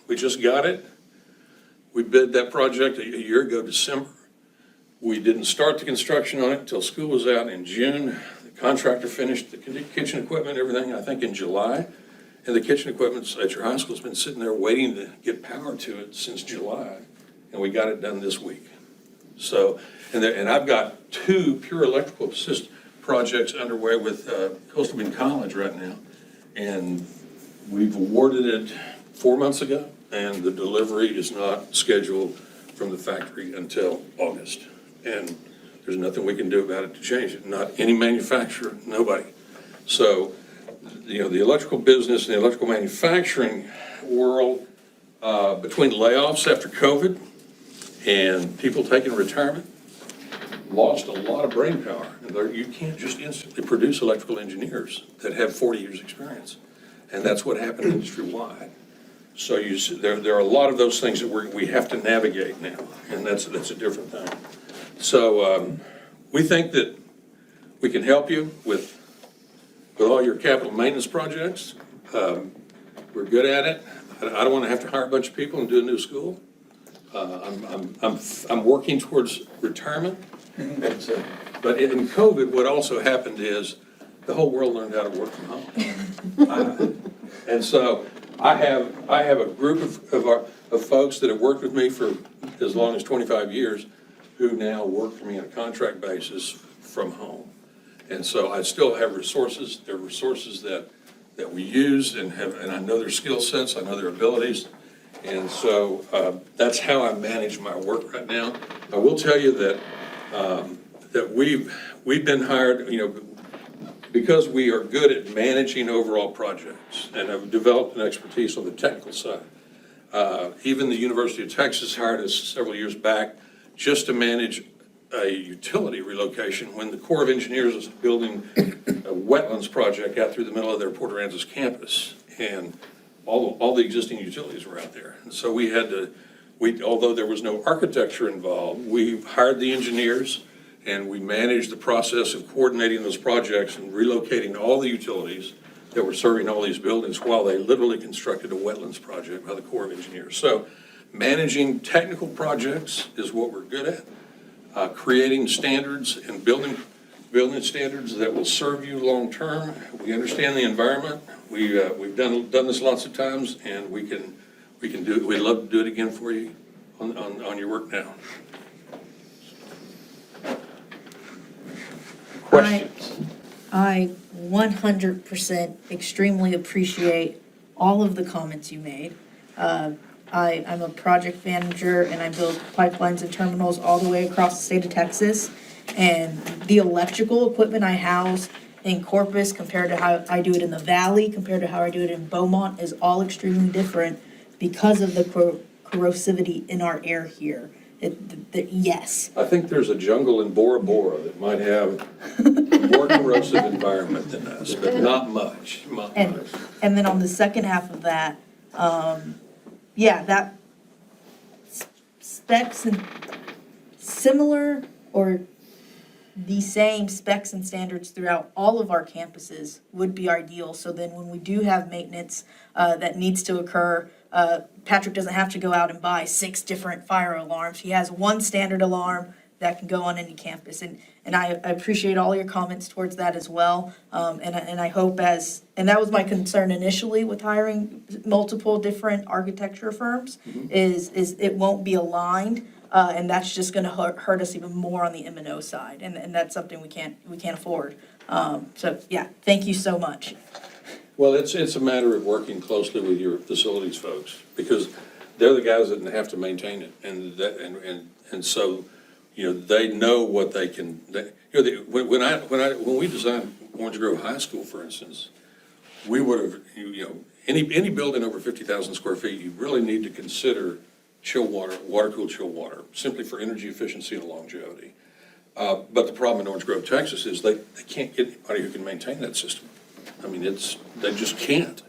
We just got it. We bid that project a year ago, December. We didn't start the construction on it until school was out in June. The contractor finished the kitchen equipment, everything, I think, in July. And the kitchen equipment at your high school has been sitting there waiting to get power to it since July. And we got it done this week. So, and I've got 2 pure electrical assist projects underway with Coastal Bend College right now. And we've awarded it 4 months ago, and the delivery is not scheduled from the factory until August. And there's nothing we can do about it to change it. Not any manufacturer, nobody. So, the electrical business and the electrical manufacturing world, between layoffs after COVID and people taking retirement, lost a lot of brain power. And you can't just instantly produce electrical engineers that have 40 years experience. And that's what happened industry-wide. So there are a lot of those things that we have to navigate now, and that's a different thing. So we think that we can help you with all your capital maintenance projects. We're good at it. I don't want to have to hire a bunch of people and do a new school. I'm working towards retirement. And so, but in COVID, what also happened is the whole world learned how to work from home. And so I have a group of folks that have worked with me for as long as 25 years who now work for me on a contract basis from home. And so I still have resources. There are resources that we use and I know their skill sets, I know their abilities. And so that's how I manage my work right now. I will tell you that that we've been hired, because we are good at managing overall projects and have developed an expertise on the technical side. Even the University of Texas hired us several years back just to manage a utility relocation when the Corps of Engineers was building a wetlands project out through the middle of their Port Aransas campus. And all the existing utilities were out there. And so we had to, although there was no architecture involved, we hired the engineers and we managed the process of coordinating those projects and relocating all the utilities that were serving all these buildings while they literally constructed a wetlands project by the Corps of Engineers. So managing technical projects is what we're good at. Creating standards and building standards that will serve you long-term. We understand the environment. We've done this lots of times, and we can do it. We'd love to do it again for you on your work now. Questions? I 100% extremely appreciate all of the comments you made. I'm a project manager and I build pipelines and terminals all the way across the state of Texas. And the electrical equipment I house in Corpus compared to how I do it in the Valley, compared to how I do it in Beaumont is all extremely different because of the corrosivity in our air here. Yes. I think there's a jungle in Bora Bora that might have a more corrosive environment than us, but not much. And then on the second half of that, that specs and similar or the same specs and standards throughout all of our campuses would be ideal. So then when we do have maintenance that needs to occur, Patrick doesn't have to go out and buy 6 different fire alarms. He has one standard alarm that can go on any campus. And I appreciate all your comments towards that as well. And I hope and that was my concern initially with hiring multiple different architecture firms, is it won't be aligned. And that's just gonna hurt us even more on the M&O side. And that's something we can't afford. Thank you so much. Well, it's a matter of working closely with your facilities folks, because they're the guys that have to maintain it, and so, they know what they can. When we designed Orange Grove High School, for instance, we would have, any building over 50,000 square feet, you really need to consider chill water, water-cooled chill water, simply for energy efficiency and longevity. But the problem in Orange Grove, Texas, is they can't get anybody who can maintain that system. I mean, they just can't.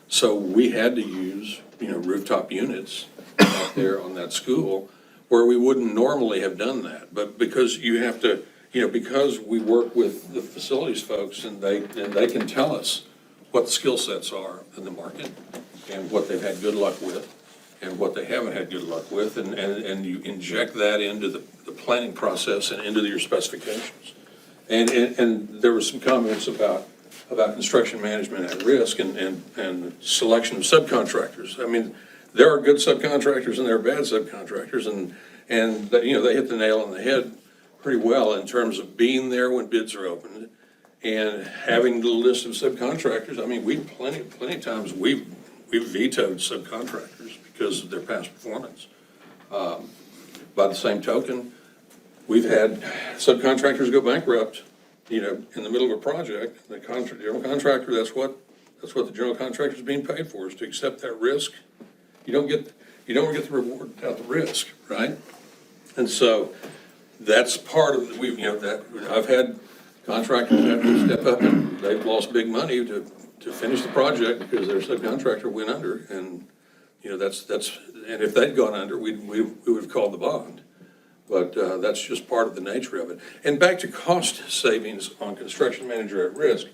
So we had to use, rooftop units out there on that school where we wouldn't normally have done that. But because you have to, because we work with the facilities folks and they can tell us what the skill sets are in the market and what they've had good luck with and what they haven't had good luck with, and you inject that into the planning process and into your specifications. And there were some comments about construction management at risk and selection of subcontractors. I mean, there are good subcontractors and there are bad subcontractors, and they hit the nail on the head pretty well in terms of being there when bids are opened and having the list of subcontractors. I mean, plenty of times we've vetoed subcontractors because of their past performance. By the same token, we've had subcontractors go bankrupt, in the middle of a project. The general contractor, that's what the general contractor is being paid for, is to accept that risk. You don't get the reward without the risk, right? And so that's part of that I've had contractors have to step up and they've lost big money to finish the project because their subcontractor went under, and that's and if they'd gone under, we would have called the bond. But that's just part of the nature of it. And back to cost savings on construction manager at risk,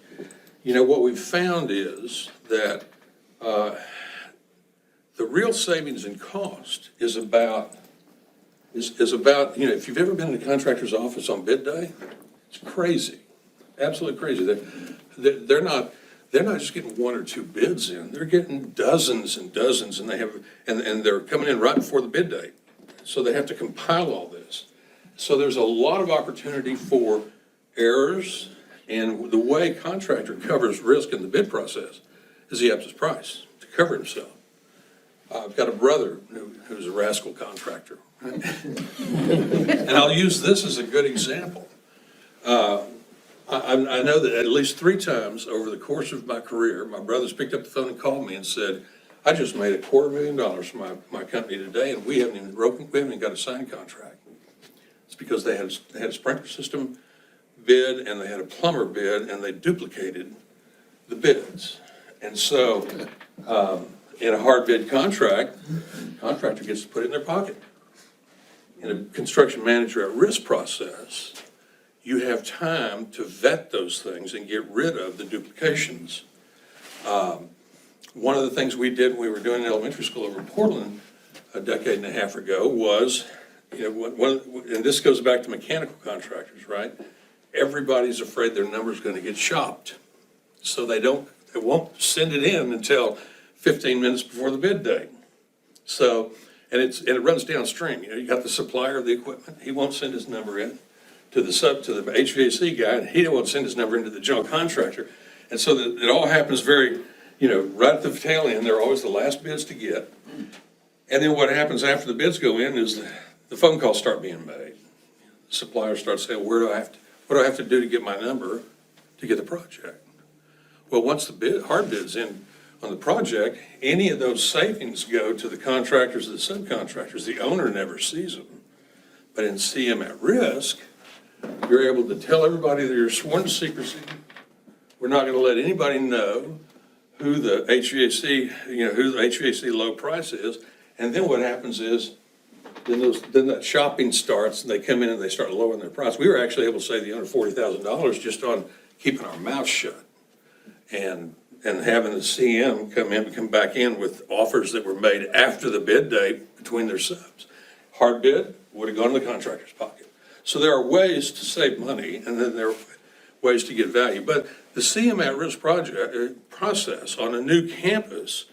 what we've found is that the real savings in cost is about is about, if you've ever been in a contractor's office on bid day, it's crazy, absolutely crazy. They're not just getting one or two bids in, they're getting dozens and dozens, and they're coming in right before the bid date. So they have to compile all this. So there's a lot of opportunity for errors, and the way contractor covers risk in the bid process is he ups his price to cover himself. I've got a brother who's a rascal contractor. And I'll use this as a good example. I know that at least 3 times over the course of my career, my brothers picked up the phone and called me and said, I just made $250,000 for my company today, and we haven't even got a signed contract. It's because they had a sprinkler system bid and they had a plumber bid, and they duplicated the bids. And so, in a hard bid contract, the contractor gets to put it in their pocket. In a construction manager at risk process, you have time to vet those things and get rid of the duplications. One of the things we did when we were doing elementary school over in Portland a decade and a half ago was, and this goes back to mechanical contractors, right? Everybody's afraid their number's gonna get shopped. So they won't send it in until 15 minutes before the bid date. So, and it runs downstream. You got the supplier of the equipment, he won't send his number in to the HVAC guy, and he won't send his number into the general contractor. And so that it all happens very, right at the tail end, they're always the last bids to get. And then what happens after the bids go in is the phone calls start being made. Suppliers start saying, what do I have to do to get my number to get the project? Well, once the hard bid's in on the project, any of those savings go to the contractors or the subcontractors. The owner never sees them. But in CM at risk, you're able to tell everybody that you're sworn to secrecy. We're not gonna let anybody know who the HVAC low price is. And then what happens is, then that shopping starts, and they come in and they start lowering their price. We were actually able to save the owner $40,000 just on keeping our mouth shut. And having the CM come back in with offers that were made after the bid date between their subs. Hard bid would have gone to the contractor's pocket. So there are ways to save money, and then there are ways to get value. But the CM at risk process on a new campus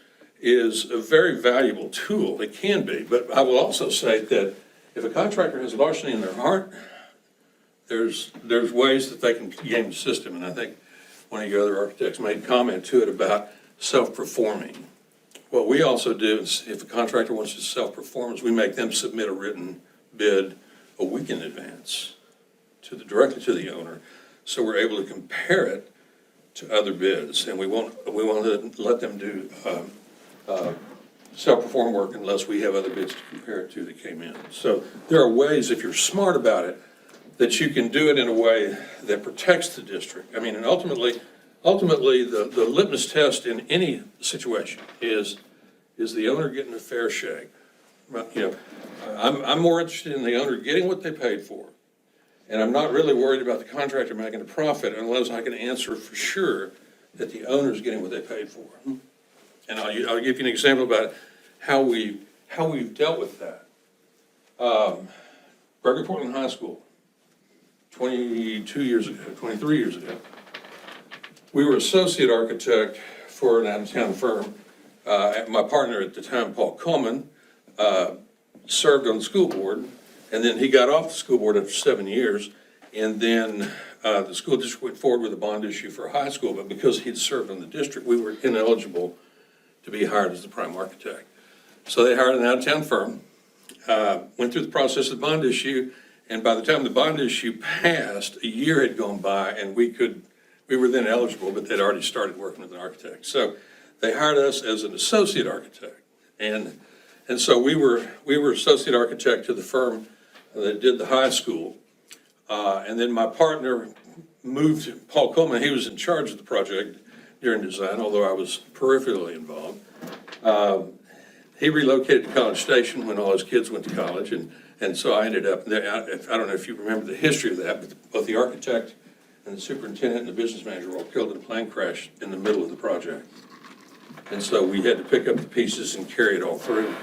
is a very valuable tool. It can be, but I will also say that if a contractor has larceny in their heart, there's ways that they can game the system. And I think one of your other architects made comment to it about self-performing. What we also do is, if a contractor wants to self-perform, is we make them submit a written bid a week in advance directly to the owner, so we're able to compare it to other bids, and we won't let them do self-perform work unless we have other bids to compare it to that came in. So there are ways, if you're smart about it, that you can do it in a way that protects the district. I mean, and ultimately, the litmus test in any situation is the owner getting a fair shake? I'm more interested in the owner getting what they paid for. And I'm not really worried about the contractor making a profit unless I can answer for sure that the owner's getting what they paid for. And I'll give you an example about how we've dealt with that. Gregory Portland High School, 23 years ago, we were associate architect for an out-of-town firm. My partner at the time, Paul Coleman, served on the school board, and then he got off the school board after 7 years, and then the school district went forward with a bond issue for high school, but because he'd served on the district, we were ineligible to be hired as the prime architect. So they hired an out-of-town firm, went through the process of the bond issue, and by the time the bond issue passed, a year had gone by, and we were then eligible, but they'd already started working with an architect. So they hired us as an associate architect, and so we were associate architect to the firm that did the high school. And then my partner moved, Paul Coleman, he was in charge of the project during design, although I was peripherally involved. He relocated to College Station when all his kids went to college, and so I ended up there. I don't know if you remember the history of that, but both the architect and the superintendent and the business manager were all killed in a plane crash in the middle of the project. And so we had to pick up the pieces and carry it all through.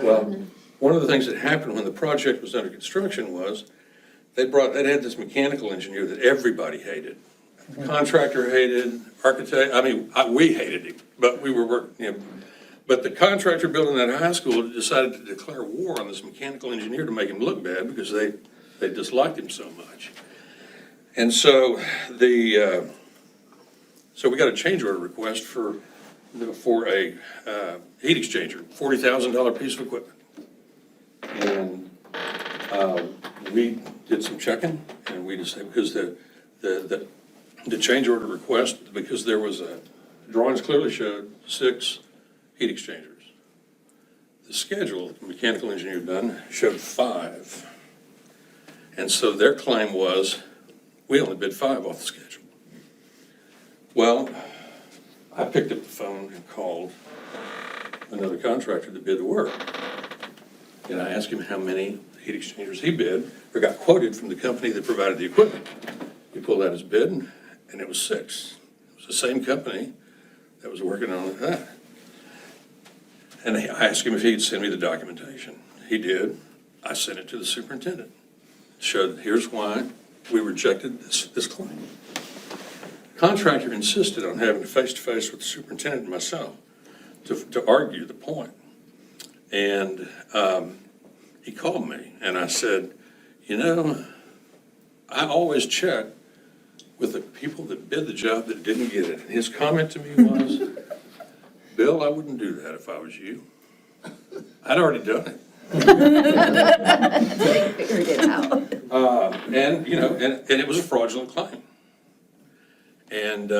Well, one of the things that happened when the project was under construction was they had this mechanical engineer that everybody hated. Contractor hated, architect, we hated him, but we were working, but the contractor building that high school decided to declare war on this mechanical engineer to make him look bad because they disliked him so much. And so so we got a change order request for a heat exchanger, $40,000 piece of equipment. And we did some checking, and we decided, because the change order request, because there was drawings clearly showed 6 heat exchangers. The schedule the mechanical engineer done showed 5. And so their claim was, we only bid 5 off the schedule. Well, I picked up the phone and called another contractor that bid the work. And I asked him how many heat exchangers he bid or got quoted from the company that provided the equipment. He pulled out his bid, and it was 6. It was the same company that was working on that. And I asked him if he could send me the documentation. He did. I sent it to the superintendent. Showed, here's why we rejected this claim. Contractor insisted on having a face-to-face with the superintendent and myself to argue the point. And he called me, and I said, I always check with the people that bid the job that didn't get it. And his comment to me was, Bill, I wouldn't do that if I was you. I'd already done it. They figured it out. And it was a fraudulent claim. And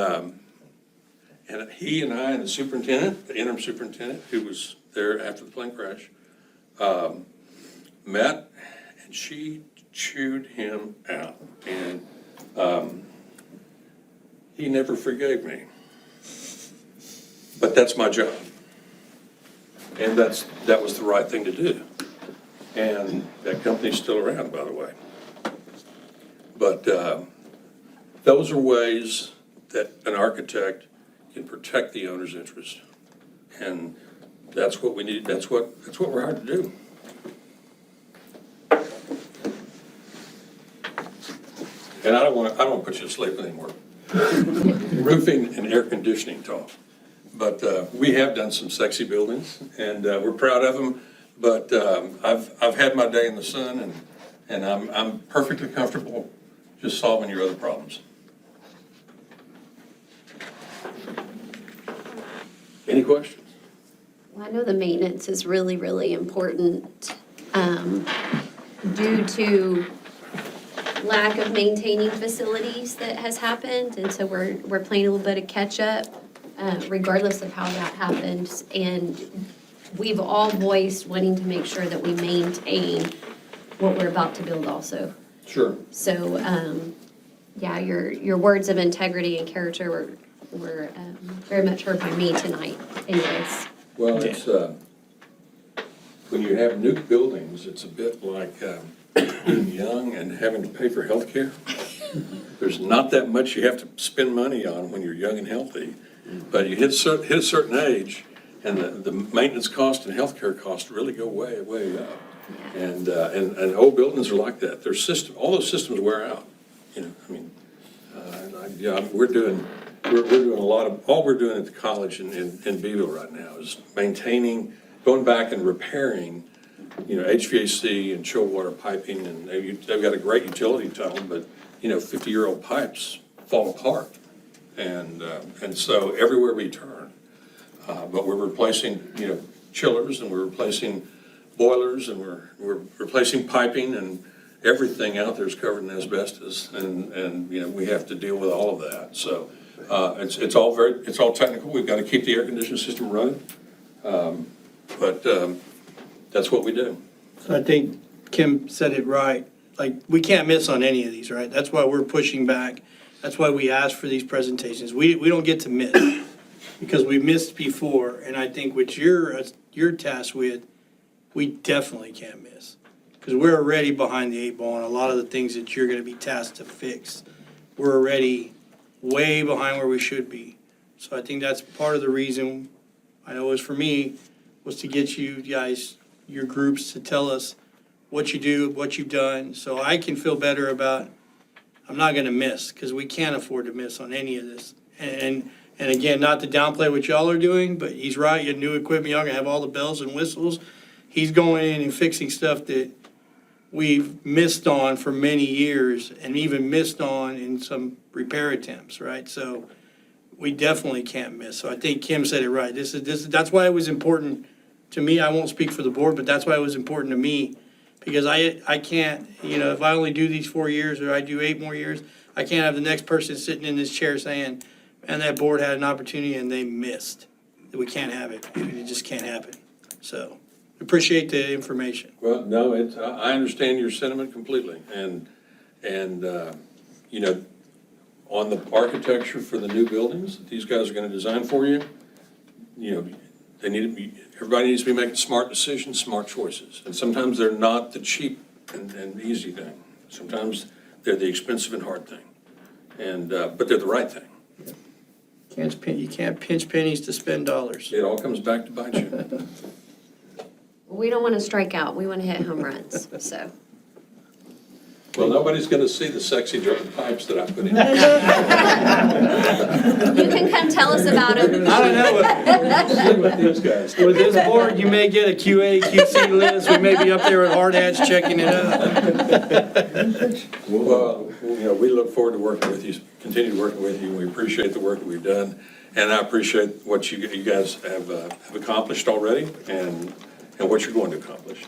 he and I and the superintendent, the interim superintendent, who was there after the plane crash, met, and she chewed him out. And he never forgave me. But that's my job. And that was the right thing to do. And that company's still around, by the way. But those are ways that an architect can protect the owner's interest. And that's what we need, that's what we're hired to do. And I don't want to put you to sleep anymore. Roofing and air conditioning talk. But we have done some sexy buildings, and we're proud of them. But I've had my day in the sun, and I'm perfectly comfortable just solving your other problems. Any questions? Well, I know the maintenance is really, really important due to lack of maintaining facilities that has happened. And so we're playing a little bit of catch up regardless of how that happened. And we've all voiced wanting to make sure that we maintain what we're about to build also. Sure. So, yeah, your words of integrity and character were very much heard by me tonight anyways. Well, it's, when you have new buildings, it's a bit like being young and having to pay for health care. There's not that much you have to spend money on when you're young and healthy, but you hit a certain age, and the maintenance cost and healthcare cost really go way, way up. And old buildings are like that. All those systems wear out. We're doing a lot of, all we're doing at the college in Beeville right now is maintaining, going back and repairing, HVAC and chill water piping, and they've got a great utility tunnel, but 50-year-old pipes fall apart, and so everywhere we turn, but we're replacing chillers, and we're replacing boilers, and we're replacing piping, and everything out there is covered in asbestos, and we have to deal with all of that. So it's all technical. We've got to keep the air conditioning system running, but that's what we do. So I think Kim said it right. Like, we can't miss on any of these, right? That's why we're pushing back. That's why we ask for these presentations. We don't get to miss because we missed before. And I think what you're tasked with, we definitely can't miss because we're already behind the 8 ball on a lot of the things that you're going to be tasked to fix. We're already way behind where we should be. So I think that's part of the reason, I know it was for me, was to get you guys your groups to tell us what you do, what you've done, so I can feel better about, I'm not gonna miss, because we can't afford to miss on any of this. And again, not to downplay what y'all are doing, but he's right, you have new equipment, y'all gonna have all the bells and whistles. He's going in and fixing stuff that we've missed on for many years, and even missed on in some repair attempts, right? So we definitely can't miss. So I think Kim said it right. That's why it was important to me. I won't speak for the board, but that's why it was important to me. Because I can't, if I only do these 4 years or I do 8 more years, I can't have the next person sitting in this chair saying, and that board had an opportunity and they missed. We can't have it. It just can't happen. So appreciate the information. Well, no, I understand your sentiment completely, and, on the architecture for the new buildings that these guys are gonna design for you, they need to be, everybody needs to be making smart decisions, smart choices. And sometimes they're not the cheap and easy thing. Sometimes they're the expensive and hard thing. And, but they're the right thing. You can't pinch pennies to spend dollars. It all comes back to bite you. We don't want to strike out, we want to hit home runs, so. Well, nobody's gonna see the sexy German pipes that I put in. You can come tell us about them. I don't know. See what these guys do. With this board, you may get a QA, QC list. We may be up there at Hard Hats checking it out. Well, we look forward to working with you, continue working with you. We appreciate the work that we've done, and I appreciate what you guys have accomplished already, and what you're going to accomplish.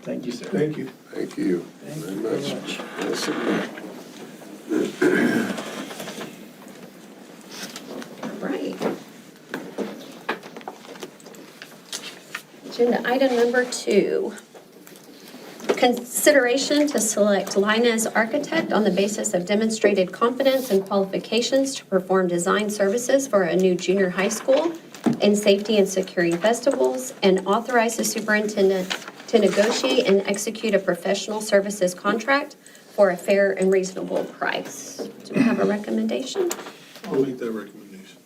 Thank you, sir. Thank you. Thank you very much. Yes, sir. Right. Agenda item number 2. Consideration to select Linus Architect on the basis of demonstrated competence and qualifications to perform design services for a new junior high school and safety and security festivals, and authorize the superintendent to negotiate and execute a professional services contract for a fair and reasonable price. Do we have a recommendation? I'll make that recommendation.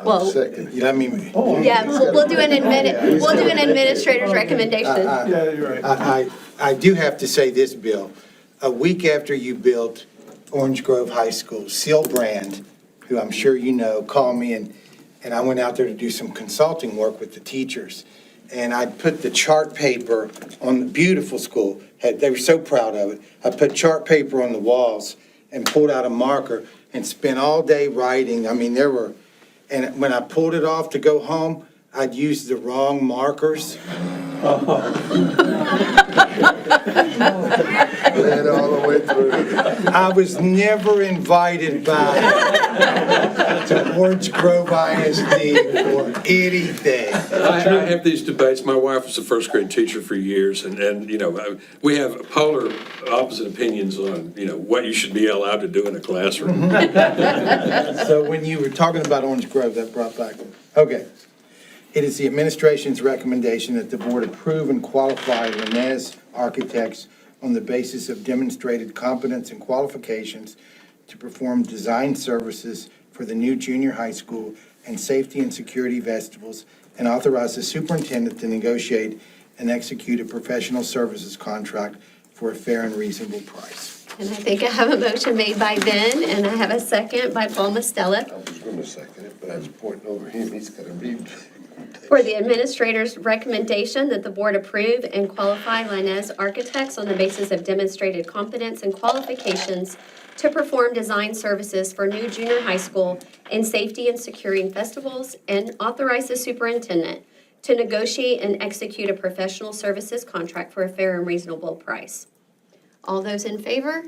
Well, Second. Let me, yeah, we'll do an administrator's recommendation. Yeah, you're right. I do have to say this, Bill. A week after you built Orange Grove High School, Seal Brand, who I'm sure you know, called me and I went out there to do some consulting work with the teachers. And I put the chart paper on the beautiful school. They were so proud of it. I put chart paper on the walls and pulled out a marker and spent all day writing. I mean, and when I pulled it off to go home, I'd used the wrong markers. Read all the way through. I was never invited back to Orange Grove ISD for anything. I have these debates. My wife was a first grade teacher for years, and we have polar opposite opinions on, what you should be allowed to do in a classroom. So when you were talking about Orange Grove, that brought back, okay. It is the administration's recommendation that the board approve and qualify Linus Architects on the basis of demonstrated competence and qualifications to perform design services for the new junior high school and safety and security festivals, and authorize the superintendent to negotiate and execute a professional services contract for a fair and reasonable price. And I think I have a motion made by Ben, and I have a second by Paul Mostella. I was going to second it, but I was pointing over him. He's got to read. For the administrator's recommendation that the board approve and qualify Linus Architects on the basis of demonstrated competence and qualifications to perform design services for new junior high school and safety and securing festivals, and authorize the superintendent to negotiate and execute a professional services contract for a fair and reasonable price. All those in favor?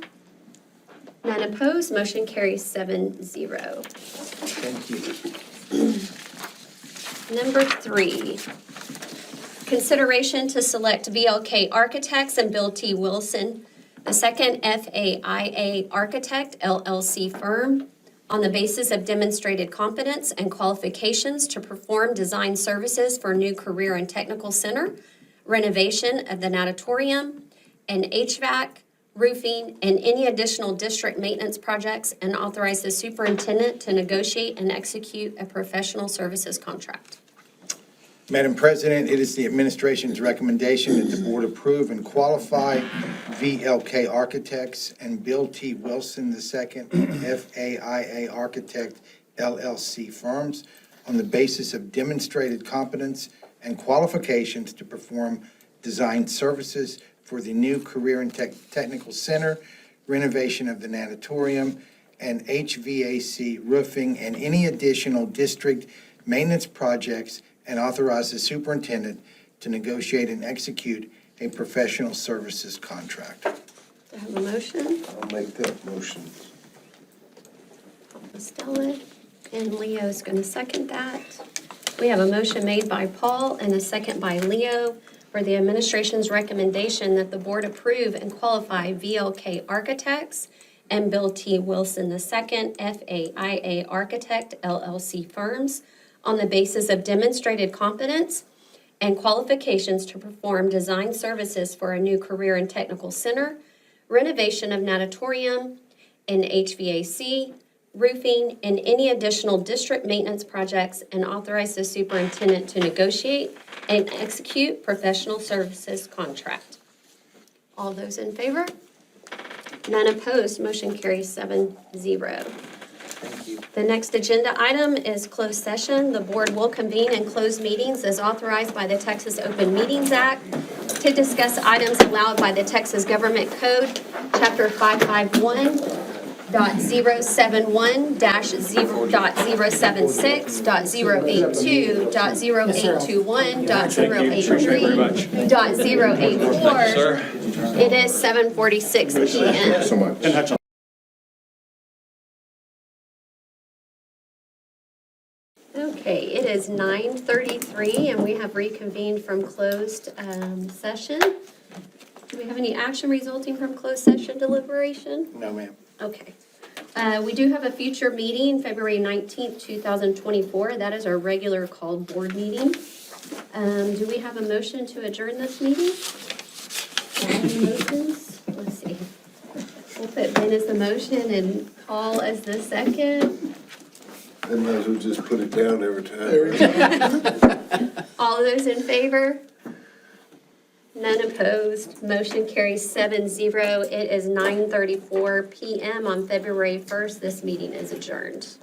None opposed, motion carries 7-0. Thank you. Number 3, consideration to select VLK Architects and Bill T. Wilson, the second FAIA Architect LLC firm, on the basis of demonstrated competence and qualifications to perform design services for new career and technical center, renovation of the natatorium, and HVAC, roofing, and any additional district maintenance projects, and authorize the superintendent to negotiate and execute a professional services contract. Madam President, it is the administration's recommendation that the board approve and qualify VLK Architects and Bill T. Wilson II, FAIA Architect LLC firms on the basis of demonstrated competence and qualifications to perform design services for the new Career and Technical Center, renovation of the natatorium, and HVAC roofing, and any additional district maintenance projects, and authorize the superintendent to negotiate and execute a professional services contract. Do I have a motion? I'll make that motion. Stella, and Leo is going to second that. We have a motion made by Paul and a second by Leo for the administration's recommendation that the board approve and qualify VLK Architects and Bill T. Wilson II, FAIA Architect LLC firms on the basis of demonstrated competence and qualifications to perform design services for a new Career and Technical Center, renovation of natatorium and HVAC, roofing, and any additional district maintenance projects, and authorize the superintendent to negotiate and execute professional services contract. All those in favor? None opposed, motion carries 7-0. Thank you. The next agenda item is closed session. The board will convene in closed meetings as authorized by the Texas Open Meetings Act to discuss items allowed by the Texas Government Code, Chapter 551.070.076.082.081.083.084. It is 7:46 p.m. So much. Okay, it is 9:33 and we have reconvened from closed session. Do we have any action resulting from closed session deliberation? No, ma'am. Okay. We do have a future meeting, February 19th, 2024. That is our regular called board meeting. Do we have a motion to adjourn this meeting? Any motions? Let's see. We'll put Ben as the motion and Paul as the second. They might as well just put it down every time. All those in favor? None opposed. Motion carries 7-0. It is 9:34 p.m. on February 1st. This meeting is adjourned.